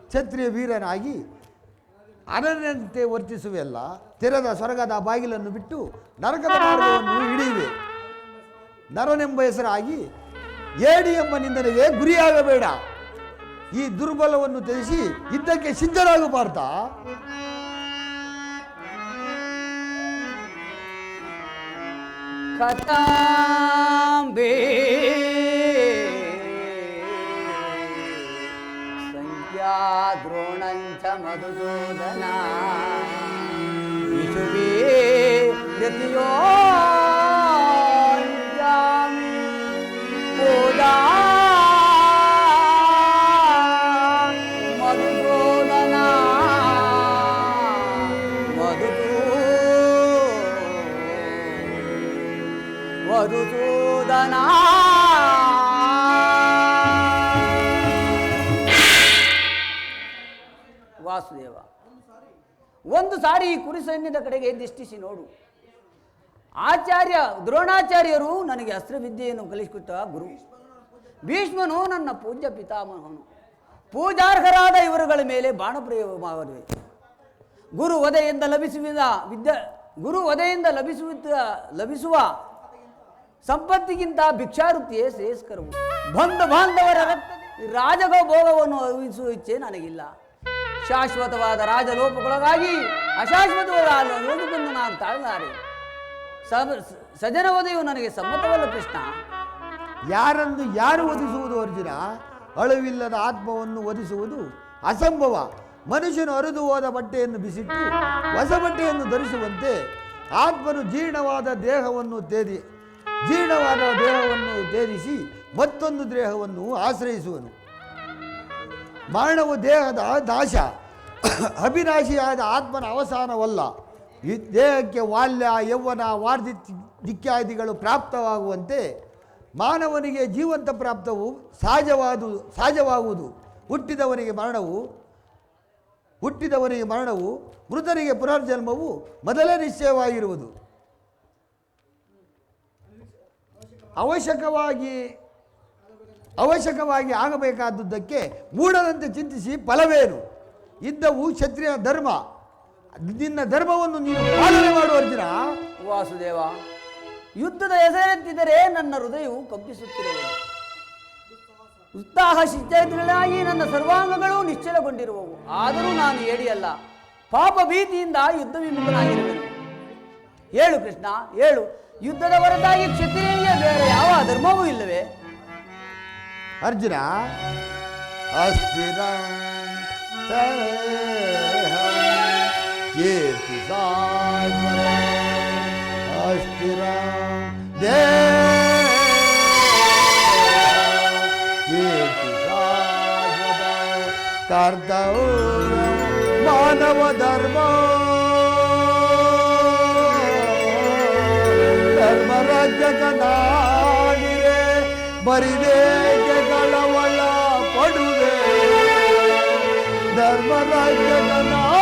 ಕ್ಷತ್ರಿಯ ವೀರನಾಗಿ ಅನನ್ಯಂತೆ ವರ್ತಿಸುವೆಲ್ಲ, ತೆರೆದ ಸ್ವರ್ಗದ ಬಾಗಿಲನ್ನು ಬಿಟ್ಟು ನರಕದ ಮಾರ್ಗವನ್ನು ಹಿಡಿಯುವೆ. ನರನೆಂಬ ಹೆಸರಾಗಿ ಏಡಿ ಎಂಬ ನಿಂದನೆಗೆ ಗುರಿಯಾಗಬೇಡ. ಈ ದುರ್ಬಲವನ್ನು ತ್ಯಜಿಸಿ ಯುದ್ಧಕ್ಕೆ ಸಿದ್ಧರಾಗು ಪಾರ್ಥ. ಕಥಾಂಬೆ ಸಂಖ್ಯಾ ದ್ರೋಣಂಚ ಮಧುಸೂದನ ವಿಶುವೇ ಗತಿಯೋ ಓದಾ ಮಧುಸೂದನ ಮಧುಸೂದನ. ವಾಸುದೇವ, ಒಂದು ಸಾರಿ ಈ ಕುರಿ ಸೈನ್ಯದ ಕಡೆಗೆ ದೃಷ್ಟಿಸಿ ನೋಡು. ದ್ರೋಣಾಚಾರ್ಯರು ನನಗೆ ಅಸ್ತ್ರವಿದ್ಯೆಯನ್ನು ಕಲಿಸಿಕೊಟ್ಟ ಗುರು. ಭೀಷ್ಮನು ನನ್ನ ಪೂಜ್ಯ ಪಿತಾಮಹನು. ಪೂಜಾರ್ಹರಾದ ಇವರುಗಳ ಮೇಲೆ ಬಾಣಪ್ರಯೋಗ ಮಾಡುವೆ. ಗುರು ವಧೆಯಿಂದ ಲಭಿಸುವ ಸಂಪತ್ತಿಗಿಂತ ಭಿಕ್ಷಾವೃತ್ತಿಯೇ ಶ್ರೇಯಸ್ಕರವು. ಬಂಧು ಬಾಂಧವರ ರಾಜಭೋಗವನ್ನು ಅನುಭವಿಸುವ ಇಚ್ಛೆ ನನಗಿಲ್ಲ. ಶಾಶ್ವತವಾದ ರಾಜಲೋಪಕ್ಕೊಳಗಾಗಿ ಅಶಾಶ್ವತವಾದ ಲೋಕವನ್ನು ನಾನು ತಾಳಲಾರೆ. ಸಜನ ವಧೆಯು ನನಗೆ ಸಮ್ಮತವಲ್ಲ ಕೃಷ್ಣ. ಯಾರನ್ನು ಯಾರು ವಧಿಸುವುದು ಅರ್ಜುನ? ಅಳುವಿಲ್ಲದ ಆತ್ಮವನ್ನು ವಧಿಸುವುದು ಅಸಂಭವ. ಮನುಷ್ಯನು ಹರಿದು ಹೋದ ಬಟ್ಟೆಯನ್ನು ಬಿಸಿಟ್ಟು ಹೊಸ ಬಟ್ಟೆಯನ್ನು ಧರಿಸುವಂತೆ ಆತ್ಮನು ಜೀರ್ಣವಾದ ದೇಹವನ್ನು ತ್ಯಜಿಸಿ ಮತ್ತೊಂದು ದೇಹವನ್ನು ಆಶ್ರಯಿಸುವನು. ಮರಣವು ದೇಹದ ನಾಶ, ಅವಿನಾಶಿಯಾದ ಆತ್ಮನ ಅವಸಾನವಲ್ಲ. ಈ ದೇಹಕ್ಕೆ ವಾಲ್ಯ, ಯೌವನ, ವಾರ್ಧಿಕ್ಯಾದಿಗಳು ಪ್ರಾಪ್ತವಾಗುವಂತೆ ಮಾನವನಿಗೆ ಜೀವಂತ ಪ್ರಾಪ್ತವು ಸಹಜವಾಗುವುದು. ಹುಟ್ಟಿದವನಿಗೆ ಮರಣವು, ಮೃತರಿಗೆ ಪುನರ್ಜನ್ಮವು ಮೊದಲೇ ನಿಶ್ಚಯವಾಗಿರುವುದು. ಅವಶ್ಯಕವಾಗಿ ಆಗಬೇಕಾದದ್ದಕ್ಕೆ ಮೂಢನಂತೆ ಚಿಂತಿಸಿ ಫಲವೇನು? ಇದ್ದವು ಕ್ಷತ್ರಿಯ ಧರ್ಮ. ನಿನ್ನ ಧರ್ಮವನ್ನು ನೀನು ಪಾಲನೆ ಮಾಡು ಅರ್ಜುನ. ವಾಸುದೇವ, ಯುದ್ಧದ ಹೆಸರೆತ್ತಿದರೆ ನನ್ನ ಹೃದಯವು ಕಂಪಿಸುತ್ತಿರುವುದು. ಉತ್ಸಾಹ ಶಿಷ್ಟಾಗಿ ನನ್ನ ಸರ್ವಾಂಗಗಳು ನಿಶ್ಚಲಗೊಂಡಿರುವವು. ಆದರೂ ನಾನು ಏಡಿಯಲ್ಲ. ಪಾಪ ಭೀತಿಯಿಂದ ಯುದ್ಧ ವಿಮುಖನಾಗಿರುವೆನು. ಹೇಳು ಕೃಷ್ಣ, ಹೇಳು. ಯುದ್ಧದ ಹೊರತಾಗಿ ಕ್ಷತ್ರಿಯನಿಗೆ ಬೇರೆ ಯಾವ ಧರ್ಮವೂ ಇಲ್ಲವೇ? ಅರ್ಜುನ, ಅಸ್ಥಿರ ಕೀರ್ತಿ ಅಸ್ಥಿರ ಕೀರ್ತಿ ಕರ್ತವ್ಯ ಮಾನವ ಧರ್ಮ ಧರ್ಮರಾಜ್ಯಕ ನಾಡಿರೆ ಬರಿದೇಗೆ ಗಳವಳ ಪಡುವೆ. ಧರ್ಮರಾಜ್ಯಕ ನಾಡಿರೆ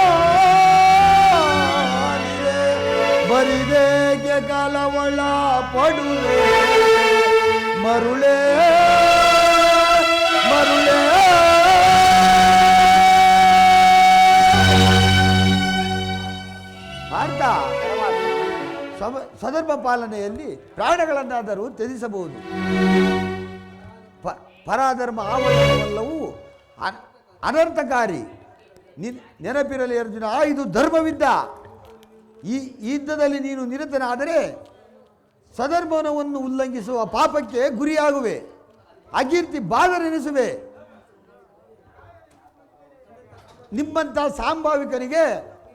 ಬರಿದೇಗೆ ಗಳವಳ ಪಡುವೆ. ಮರುಳೇ ಅರ್ಥ. ಸಧರ್ಮ ಪಾಲನೆಯಲ್ಲಿ ಪ್ರಾಣಗಳನ್ನಾದರೂ ತ್ಯಜಿಸಬಹುದು. ಪರಾಧರ್ಮ ಆವರಣವೆಲ್ಲವೂ ಅನರ್ಥಕಾರಿ. ನೆನಪಿರಲಿ ಅರ್ಜುನ, ಇದು ಧರ್ಮವಿದ್ದ. ಈ ಯುದ್ಧದಲ್ಲಿ ನೀನು ನಿರತನಾದರೆ ಸಧರ್ಮವನ್ನು ಉಲ್ಲಂಘಿಸುವ ಪಾಪಕ್ಕೆ ಗುರಿಯಾಗುವೆ. ಅಕೀರ್ತಿ ಬಾಧನೆನಿಸುವೆ. ನಿಮ್ಮಂಥ ಸಂಭಾವಿಕನಿಗೆ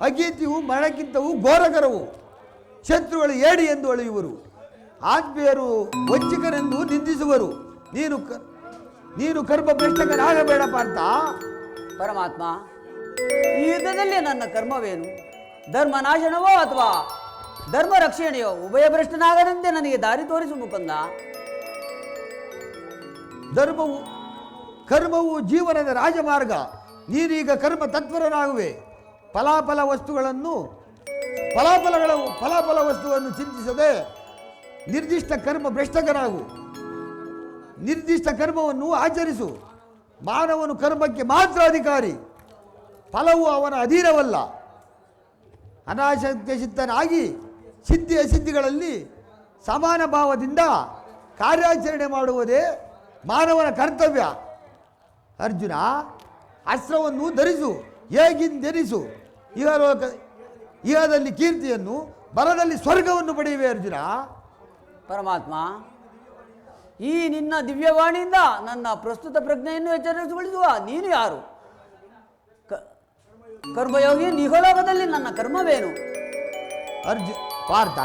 ಅಕೀರ್ತಿಯು ಮರಣಕ್ಕಿಂತವೂ ಘೋರಕರವು. ಶತ್ರುಗಳು ಏಡಿ ಎಂದು ಅಳೆಯುವರು. ಆತ್ಮೀಯರು ವಂಚಿಕರೆಂದು ನಿಂದಿಸುವರು. ನೀನು ಕರ್ಮಭ್ರಷ್ಟಕನಾಗಬೇಡ ಪಾರ್ಥ. ಪರಮಾತ್ಮ, ಈ ಯುದ್ಧದಲ್ಲಿ ನನ್ನ ಕರ್ಮವೇನು? ಧರ್ಮನಾಶನವೋ ಅಥವಾ ಧರ್ಮ ರಕ್ಷಣೆಯೋ ಉಭಯ ಭ್ರಷ್ಟನಾಗದಂತೆ ನನಗೆ ದಾರಿ ತೋರಿಸು ಮುಕುಂದ. ಧರ್ಮವು ಕರ್ಮವು ಜೀವನದ ರಾಜಮಾರ್ಗ. ನೀನೀಗ ಕರ್ಮ ತತ್ಪರನಾಗುವೆ. ಫಲಾಫಲ ವಸ್ತುವನ್ನು ಚಿಂತಿಸದೆ ನಿರ್ದಿಷ್ಟ ಕರ್ಮ ಭ್ರಷ್ಟಕರಾಗು. ನಿರ್ದಿಷ್ಟ ಕರ್ಮವನ್ನು ಆಚರಿಸು. ಮಾನವನು ಕರ್ಮಕ್ಕೆ ಮಾತ್ರ ಅಧಿಕಾರಿ, ಫಲವು ಅವನ ಅಧೀನವಲ್ಲ. ಅನಾಸಕ್ತಿ ಚಿತ್ತನಾಗಿ ಸಿದ್ಧಿ ಅಸಿದ್ಧಿಗಳಲ್ಲಿ ಸಮಾನ ಭಾವದಿಂದ ಕಾರ್ಯಾಚರಣೆ ಮಾಡುವುದೇ ಮಾನವನ ಕರ್ತವ್ಯ. ಅರ್ಜುನ, ಅಸ್ತ್ರವನ್ನು ಧರಿಸು, ಹೇಗಿಂದೆನಿಸು. ಇಹದಲ್ಲಿ ಕೀರ್ತಿಯನ್ನು, ಬರದಲ್ಲಿ ಸ್ವರ್ಗವನ್ನು ಪಡೆಯುವೆ. ಅರ್ಜುನ, ಪರಮಾತ್ಮ, ಈ ನಿನ್ನ ದಿವ್ಯವಾಣಿಯಿಂದ ನನ್ನ ಪ್ರಸ್ತುತ ಪ್ರಜ್ಞೆಯನ್ನು ಎಚ್ಚರಿಸಿಗೊಳಿಸುವ ನೀನು ಯಾರು? ಕರ್ಮಯೋಗಿ, ನಿಹೋಲೋಕದಲ್ಲಿ ನನ್ನ ಕರ್ಮವೇನು? ಪಾರ್ಥ,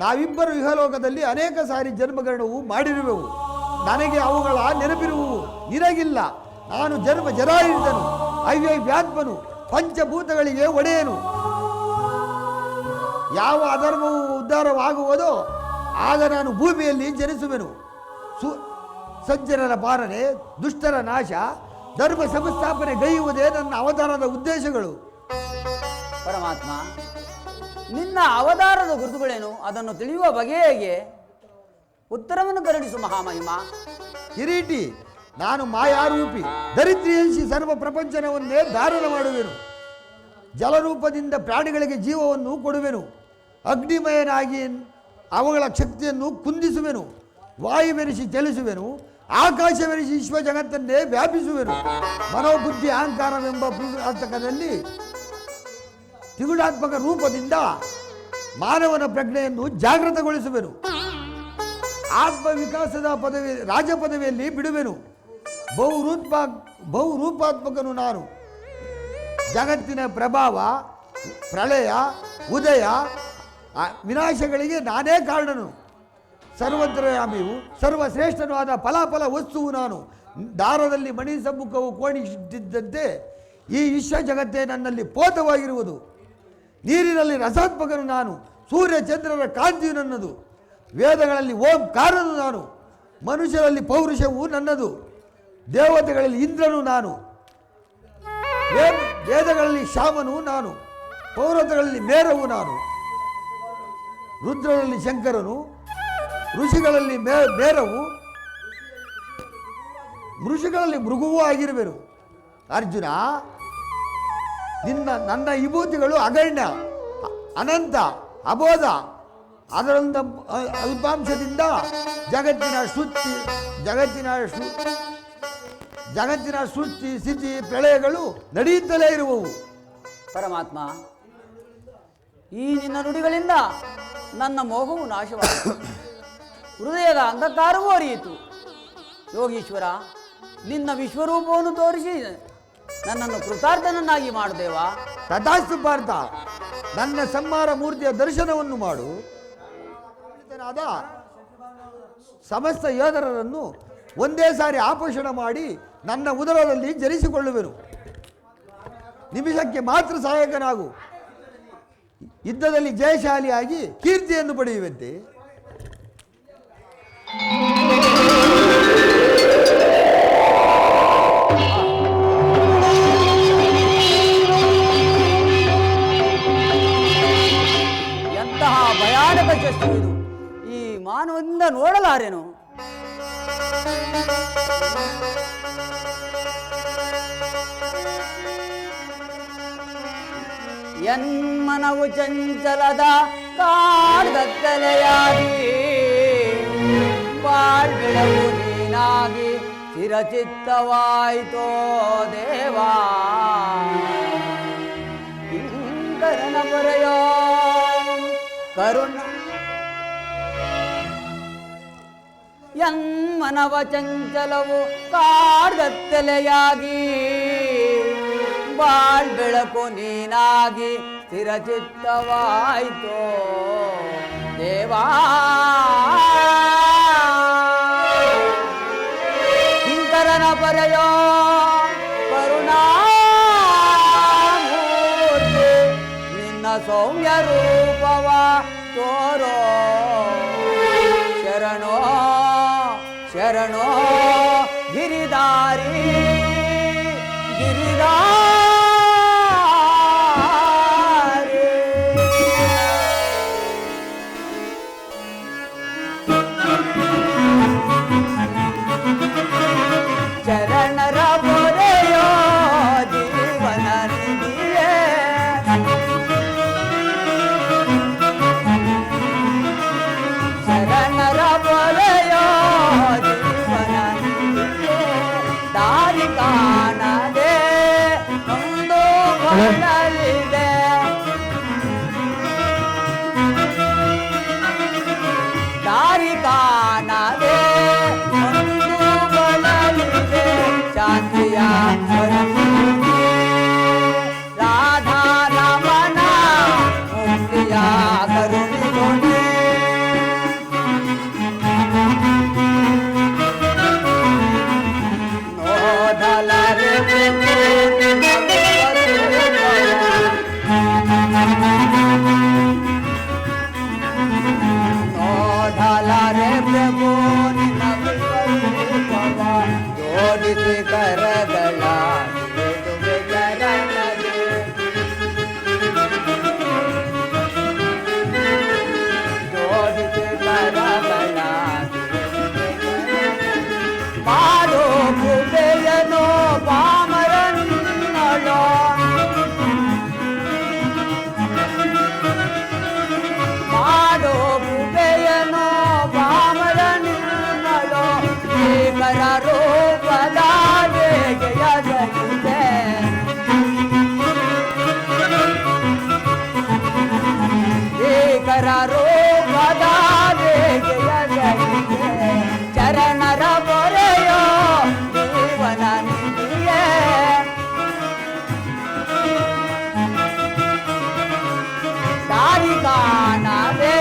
ನಾವಿಬ್ಬರು ಇಹಲೋಕದಲ್ಲಿ ಅನೇಕ ಸಾರಿ ಜನ್ಮಗ್ರಹಣವು ಮಾಡಿರುವೆವು. ನನಗೆ ಅವುಗಳ ನೆನಪಿರುವು, ನಿನಗಿಲ್ಲ. ನಾನು ಜನ್ಮ ಜರಾಯುಧನು, ಅವ್ಯವ್ಯಾತ್ಮನು, ಪಂಚಭೂತಗಳಿಗೆ ಒಡೆಯನು. ಯಾವ ಅಧರ್ಮವು ಉದ್ಧಾರವಾಗುವುದೋ ಆಗ ನಾನು ಭೂಮಿಯಲ್ಲಿ ಜನಿಸುವೆನು. ಸಜ್ಜನರ ಪಾಲನೆ, ದುಷ್ಟರ ನಾಶ, ಧರ್ಮ ಸಂಸ್ಥಾಪನೆ ಗೈಯುವುದೇ ನನ್ನ ಅವತಾರದ ಉದ್ದೇಶಗಳು. ಪರಮಾತ್ಮ, ನಿನ್ನ ಅವತಾರದ ಗುರುತುಗಳೇನು? ಅದನ್ನು ತಿಳಿಯುವ ಬಗೆ ಹೇಗೆ? ಉತ್ತರವನ್ನು ಕರುಣಿಸು ಮಹಾಮಹಿಮ. ಕಿರೀಟಿ, ನಾನು ಮಾಯಾರೂಪಿ, ದರಿದ್ರಿಯಂಶಿ ಸರ್ವ ಪ್ರಪಂಚನವನ್ನೇ ಧಾರಣ ಮಾಡುವೆನು. ಜಲರೂಪದಿಂದ ಪ್ರಾಣಿಗಳಿಗೆ ಜೀವವನ್ನು ಕೊಡುವೆನು. ಅಗ್ನಿಮಯನಾಗಿ ಅವುಗಳ ಶಕ್ತಿಯನ್ನು ಕುಂದಿಸುವೆನು. ವಾಯುವೆನಿಸಿ ಚಲಿಸುವೆನು. ಆಕಾಶವೆನಿಸಿ ವಿಶ್ವ ಜಗತ್ತನ್ನೇ ವ್ಯಾಪಿಸುವೆನು. ಮನೋಬುದ್ಧಿ ಅಹಂಕಾರವೆಂಬ ಪುಸ್ತಕದಲ್ಲಿ ತ್ರಿಗುಣಾತ್ಮಕ ರೂಪದಿಂದ ಮಾನವನ ಪ್ರಜ್ಞೆಯನ್ನು ಜಾಗೃತಗೊಳಿಸುವೆನು. ಆತ್ಮವಿಕಾಸದ ಪದವಿ ರಾಜ ಪದವಿಯಲ್ಲಿ ಬಿಡುವೆನು. ಬಹುರೂಪಾತ್ಮಕನು ನಾನು. ಜಗತ್ತಿನ ಪ್ರಭಾವ, ಪ್ರಳಯ, ಉದಯ, ವಿನಾಶಗಳಿಗೆ ನಾನೇ ಕಾರಣನು. ಸರ್ವಂತರ್ಯಾಮಿಯು ಸರ್ವಶ್ರೇಷ್ಠನೂ ಆದ ಫಲಾಫಲ ವಸ್ತುವು ನಾನು. ದಾರದಲ್ಲಿ ಮಣಿ ಸಮ್ಮುಖವು ಕೋಣಿಸಿದ್ದಂತೆ ಈ ವಿಶ್ವ ಜಗತ್ತೇ ನನ್ನಲ್ಲಿ ಪೋತವಾಗಿರುವುದು. ನೀರಿನಲ್ಲಿ ರಸಾತ್ಮಕನು ನಾನು. ಸೂರ್ಯ ಚಂದ್ರರ ಕಾಂತಿಯು ನನ್ನದು. ವೇದಗಳಲ್ಲಿ ಓಂಕಾರನು ನಾನು. ಮನುಷ್ಯರಲ್ಲಿ ಪೌರುಷವು ನನ್ನದು. ದೇವತೆಗಳಲ್ಲಿ ಇಂದ್ರನು ನಾನು. ವೇದಗಳಲ್ಲಿ ಶಾಮನು ನಾನು. ಪೌರತಗಳಲ್ಲಿ ಮೇರವು ನಾನು. ರುದ್ರರಲ್ಲಿ ಶಂಕರನು. ಋಷಿಗಳಲ್ಲಿ ಮೇರವು, ಋಷಿಗಳಲ್ಲಿ ಮೃಗುವೂ ಆಗಿರುವೆನು. ಅರ್ಜುನ, ನನ್ನ ವಿಭೂತಿಗಳು ಅಗಣ್ಯ, ಅನಂತ, ಅಬೋಧ. ಅದರೊಂದು ಅಲ್ಪಾಂಶದಿಂದ ಜಗತ್ತಿನ ಸೃಷ್ಟಿ ಸ್ಥಿತಿ ಪ್ರಳಯಗಳು ನಡೆಯುತ್ತಲೇ ಇರುವವು. ಪರಮಾತ್ಮ, ಈ ನಿನ್ನ ನುಡಿಗಳಿಂದ ನನ್ನ ಮೋಹವು ನಾಶವಾಯಿತು. ಹೃದಯದ ಅಂಧಕಾರವೂ ಅರಿಯಿತು. ಯೋಗೀಶ್ವರ, ನಿನ್ನ ವಿಶ್ವರೂಪವನ್ನು ತೋರಿಸಿ ನನ್ನನ್ನು ಕೃತಾರ್ಥನನ್ನಾಗಿ ಮಾಡುದೇವಾ? ತಥಾಸ್ತು ಪಾರ್ಥ, ನನ್ನ ಸಂಹಾರ ಮೂರ್ತಿಯ ದರ್ಶನವನ್ನು ಮಾಡು. ಸಮಸ್ತ ಯೋಧರನ್ನು ಒಂದೇ ಸಾರಿ ಆಪೋಷಣ ಮಾಡಿ ನನ್ನ ಉದರದಲ್ಲಿ ಜನಿಸಿಕೊಳ್ಳುವೆನು. ನಿಮಿಷಕ್ಕೆ ಮಾತ್ರ ಸಹಾಯಕನಾಗು. ಯುದ್ಧದಲ್ಲಿ ಜಯಶಾಲಿಯಾಗಿ ಕೀರ್ತಿಯನ್ನು ಪಡೆಯುವಂತೆ. ಎಂತಹ ಭಯಾನಕ ಶಸ್ತ್ರ ಇದು! ಈ ಮಾನವದಿಂದ ನೋಡಲಾರೆನು. ಎನ್ಮನವು ಚಂಚಲದ ಕಾಡ್ಗತ್ತಲೆಯಾಗಿ ಬಾಳ್ಬೆಳವು ನೀನಾಗಿ ಚಿರಚಿತ್ತವಾಯಿತೋ ದೇವಾ. ಇಂಕರನ ಪೊರೆಯೋ ಕರುಣ ಎನ್ಮನವ ಚಂಚಲವು ಕಾಡ್ಗತ್ತಲೆಯಾಗಿ ಬಾಳ್ಬೆಳಕು ನೀನಾಗಿ ಸ್ಥಿರಚಿತ್ತವಾಯಿತೋ ದೇವಾ. ಕಿಂಕರನ ಪರೆಯೋ ಕರುಣಾಮೂರ್ತಿ, ನಿನ್ನ ಸೌಮ್ಯ ರೂಪ ತೋರೋ ಶರಣೋ ಶರಣೋ ಗಿರಿದಾರಿ ಗಿರಿದಾರಿ ಚರಣರ ಪೊರೆಯೋ ಜೀವನ ನಿಧಿಯೇ ಶರಣರ ಪೊರೆಯೋ ಜೀವನ ನಿಧಿಯೇ ದಾರಿ ಕಾಣದೆ ಒಂದು ಹೊರಲಿದೆ ದಾರಿ ಕಾಣದೆ ಒಂದು ಬಳಲಿದೆ ಶಾಂತಿಯ ರಾಧಾ ರಮಣ ಮುಕ್ತಿಯ ಕರುಣಿಸೋಣೆ ನೋಡಲರೆ ನೋಡಲರೆ ಪ್ರಭು ನಿನ್ನ ವಿಶ್ವರೂಪವ ಜೋಡಿಸಿ ಕರಗಳ ಬೇಡುವೆ ಚರಣಗೆ ಜೋಡಿಸಿ ಕರಗಳ ಮಾಡೋ ಕೃಪೆಯನೋ ಪಾಮರನ್ನಳೋ ಮಾಡೋ ಕೃಪೆಯನೋ ಪಾಮರನ್ನಳೋ ಏಕರ ರೂಪದ ಬೇಗೆಯ ಜಗಿದೆ ಏಕರ ರೂಪದ ಬೇಗೆಯ ಜಗಿದೆ ಚರಣರ ಪೊರೆಯೋ ಜೀವನ ನಿಧಿಯೇ ದಾರಿ ಕಾಣದೆ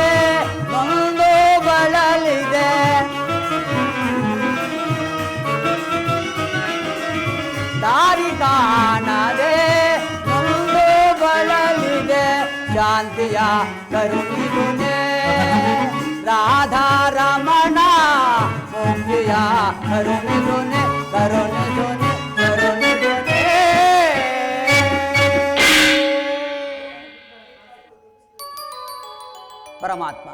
ಒಂದು ಬಳಲಿದೆ ದಾರಿ ಕಾಣದೆ ಒಂದು ಬಳಲಿದೆ ಶಾಂತಿಯ ಕರುಣಿಸುನೆ ರಾಧಾ ರಮಣ ಮುಕ್ತಿಯ ಕರುಣಿಸುನೆ ಕರುಣಿಸುನೆ ಕರುಣಿಸುನೆ ಪರಮಾತ್ಮ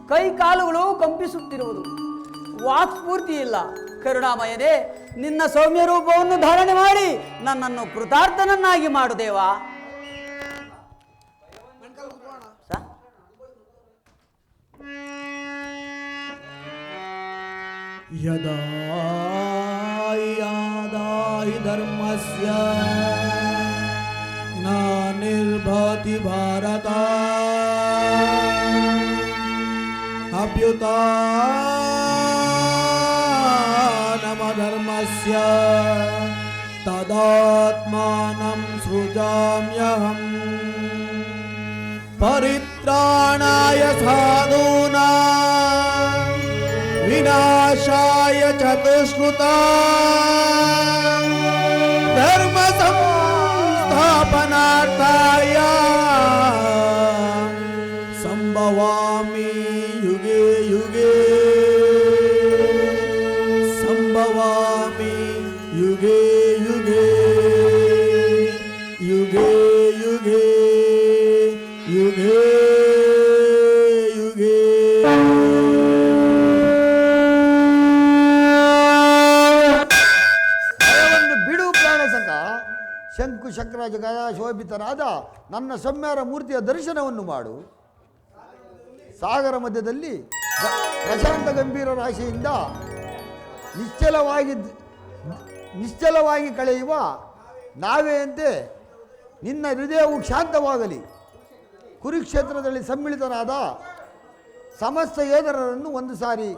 ಕೈ ಕಾಲುಗಳು ಕಂಪಿಸುತ್ತಿರುವುದು ವಾಕ್ಸ್ಫೂರ್ತಿ ಇಲ್ಲ ಕರುಣಾಮಯನೇ ನಿನ್ನ ಸೌಮ್ಯ ರೂಪವನ್ನು ಧಾರಣೆ ಮಾಡಿ ನನ್ನನ್ನು ಕೃತಾರ್ಥನನ್ನಾಗಿ ಮಾಡು ದೇವಾ ಸ? ಯದಾ ಯಾದಾಹಿ ಧರ್ಮಸ್ಯ ಗ್ಲಾನಿರ್ಭವತಿ ಭಾರತ ಅಭ್ಯುತ್ಥಾನಮಧರ್ಮಸ್ಯ ತದಾತ್ಮಾನಂ ಸೃಜಾಮ್ಯಹಂ ಪರಿತ್ರಾಣಾಯ ಸಾಧೂನಾಂ ವಿನಾಶಾಯ ಚತುಷ್ಕೃತಾಂ ಧರ್ಮ ಸಂಸ್ಥಾಪನಾರ್ಥಾಯ ಸಂಭವಾಮಿ ಯುಗೆ ಯುಗೆ ಸಂಭವಾಮಿ ಯುಗೆ ಯುಗೆ ಯುಗೆ ಯುಗೆ ಯುಗೆ ಯುಗೆ ಭಯವನ್ನು ಬಿಡು ಪ್ರಾಣಸಖ ಶಂಕು ಚಕ್ರ ಗದಾ ಶೋಭಿತರಾದ ನನ್ನ ಸೌಮ್ಯರ ಮೂರ್ತಿಯ ದರ್ಶನವನ್ನು ಮಾಡು ಸಾಗರ ಮಧ್ಯದಲ್ಲಿ ಪ್ರಶಾಂತ ಗಂಭೀರ ರಾಶಿಯಿಂದ ನಿಶ್ಚಲವಾಗಿ ಕಳೆಯುವ ನಾವೆಯಂತೆ ನಿನ್ನ ಹೃದಯವು ಶಾಂತವಾಗಲಿ ಕುರುಕ್ಷೇತ್ರದಲ್ಲಿ ಸಮ್ಮಿಳಿತರಾದ ಸಮಸ್ತ ಯೋಧರನ್ನು ಒಂದು ಸಾರಿ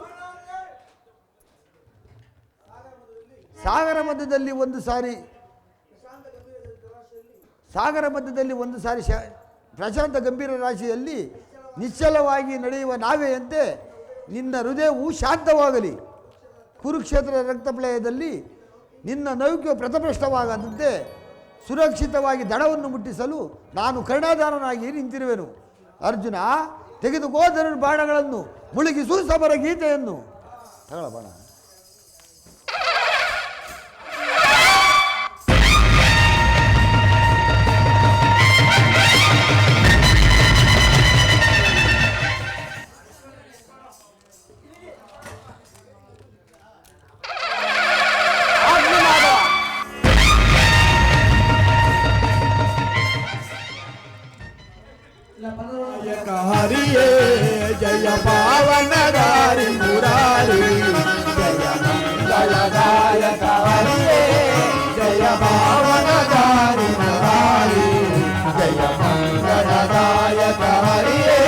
ಸಾಗರ ಮಧ್ಯದಲ್ಲಿ ಒಂದು ಸಾರಿ ಪ್ರಶಾಂತ ಗಂಭೀರ ರಾಶಿಯಲ್ಲಿ ನಿಶ್ಚಲವಾಗಿ ನಡೆಯುವ ನಾವೆಯಂತೆ ನಿನ್ನ ಹೃದಯವು ಶಾಂತವಾಗಲಿ ಕುರುಕ್ಷೇತ್ರ ರಕ್ತಪ್ಲಯದಲ್ಲಿ ನಿನ್ನ ನೌಕೆ ಪ್ರಥಮೃಷ್ಟವಾಗದಂತೆ ಸುರಕ್ಷಿತವಾಗಿ ದಡವನ್ನು ಮುಟ್ಟಿಸಲು ನಾನು ಕರುಣಾಧಾರನಾಗಿ ನಿಂತಿರುವೆನು. ಅರ್ಜುನ ತೆಗೆದುಕೋ ಬಾಣಗಳನ್ನು, ಮುಳುಗಿಸು ಸಮರ ಗೀತೆಯನ್ನು. ತಗೊಳ ಬಾಣ. ಹರಿಯೇ ಜಯ ಪಾವನಗಾರಿ ಮುರಾರಿ ಜಯ ಮಂಗಳದಾಯಕ ಹರಿಯೇ ಜಯ ಪಾವನಗಾರಿ ಮುರಾರಿ ಜಯ ಮಂಗಳದಾಯಕ ಹರಿಯೇ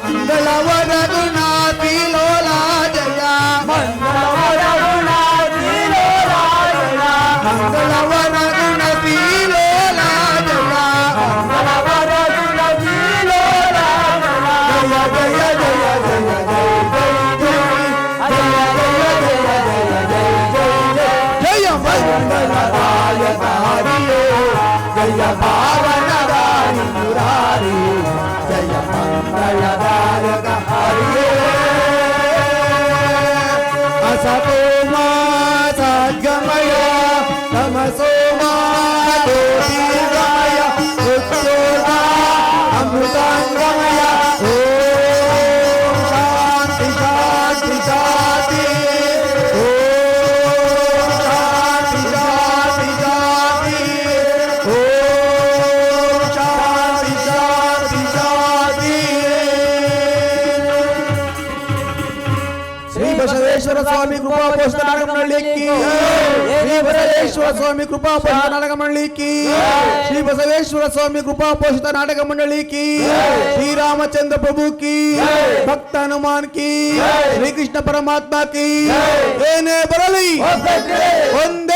ಮಂಗಳವರ ಗುಣಾತಿ ಲೋಲಾ ಜಯ ಮಂಗಳವರ ಗುಣಾತಿ ಲೋಲಾ ಜಯ ಮಂಗಳವರ ಗುಣಾತಿ ಲೋಲಾ ಜಯ ಮಂಗಳವರ ಮಂಗಳದಾಯಕ ಹರಿಯೇ ಜಯ ಪಾವನದಾರಿ ಮುರಾರಿ ಜಯ ಮಂಗಳದಾಯಕ ಹರಿಯೇ ಅಸತೋಮ ಸದ್ಗಮಯ ತಮಸೋಮ ಜ್ಯೋತಿರ್ಗಮಯ ಉತ್ತೋಮ ಅಮೃತಾಂಗಮಯ ಓಂ ಶಾಂತಿ ಶಾಂತಿ ಶಾಂತಿ ಬಸವೇಶ್ವರ ಸ್ವಾಮಿ ಕೃಪಾ ಪೋಷಿತ ನಾಟಕ ಮಂಡಳಿಕಿ ಶ್ರೀ ಬಸವೇಶ್ವರ ಸ್ವಾಮಿ ಕೃಪಾ ಪೋಷಿತ ನಾಟಕ ಮಂಡಳಿಕಿ ಶ್ರೀ ಬಸವೇಶ್ವರ ಸ್ವಾಮಿ ಕೃಪಾ ಪೋಷಿತ ನಾಟಕ ಮಂಡಳಿಕಿ ಶ್ರೀರಾಮಚಂದ್ರ ಪ್ರಭು ಕಿ ಭಕ್ತ ಹನುಮಾನ್ ಕಿ ಶ್ರೀ ಕೃಷ್ಣ ಪರಮಾತ್ಮ ಕಿ ಏನೇ ಬರಲಿ ಒಂದು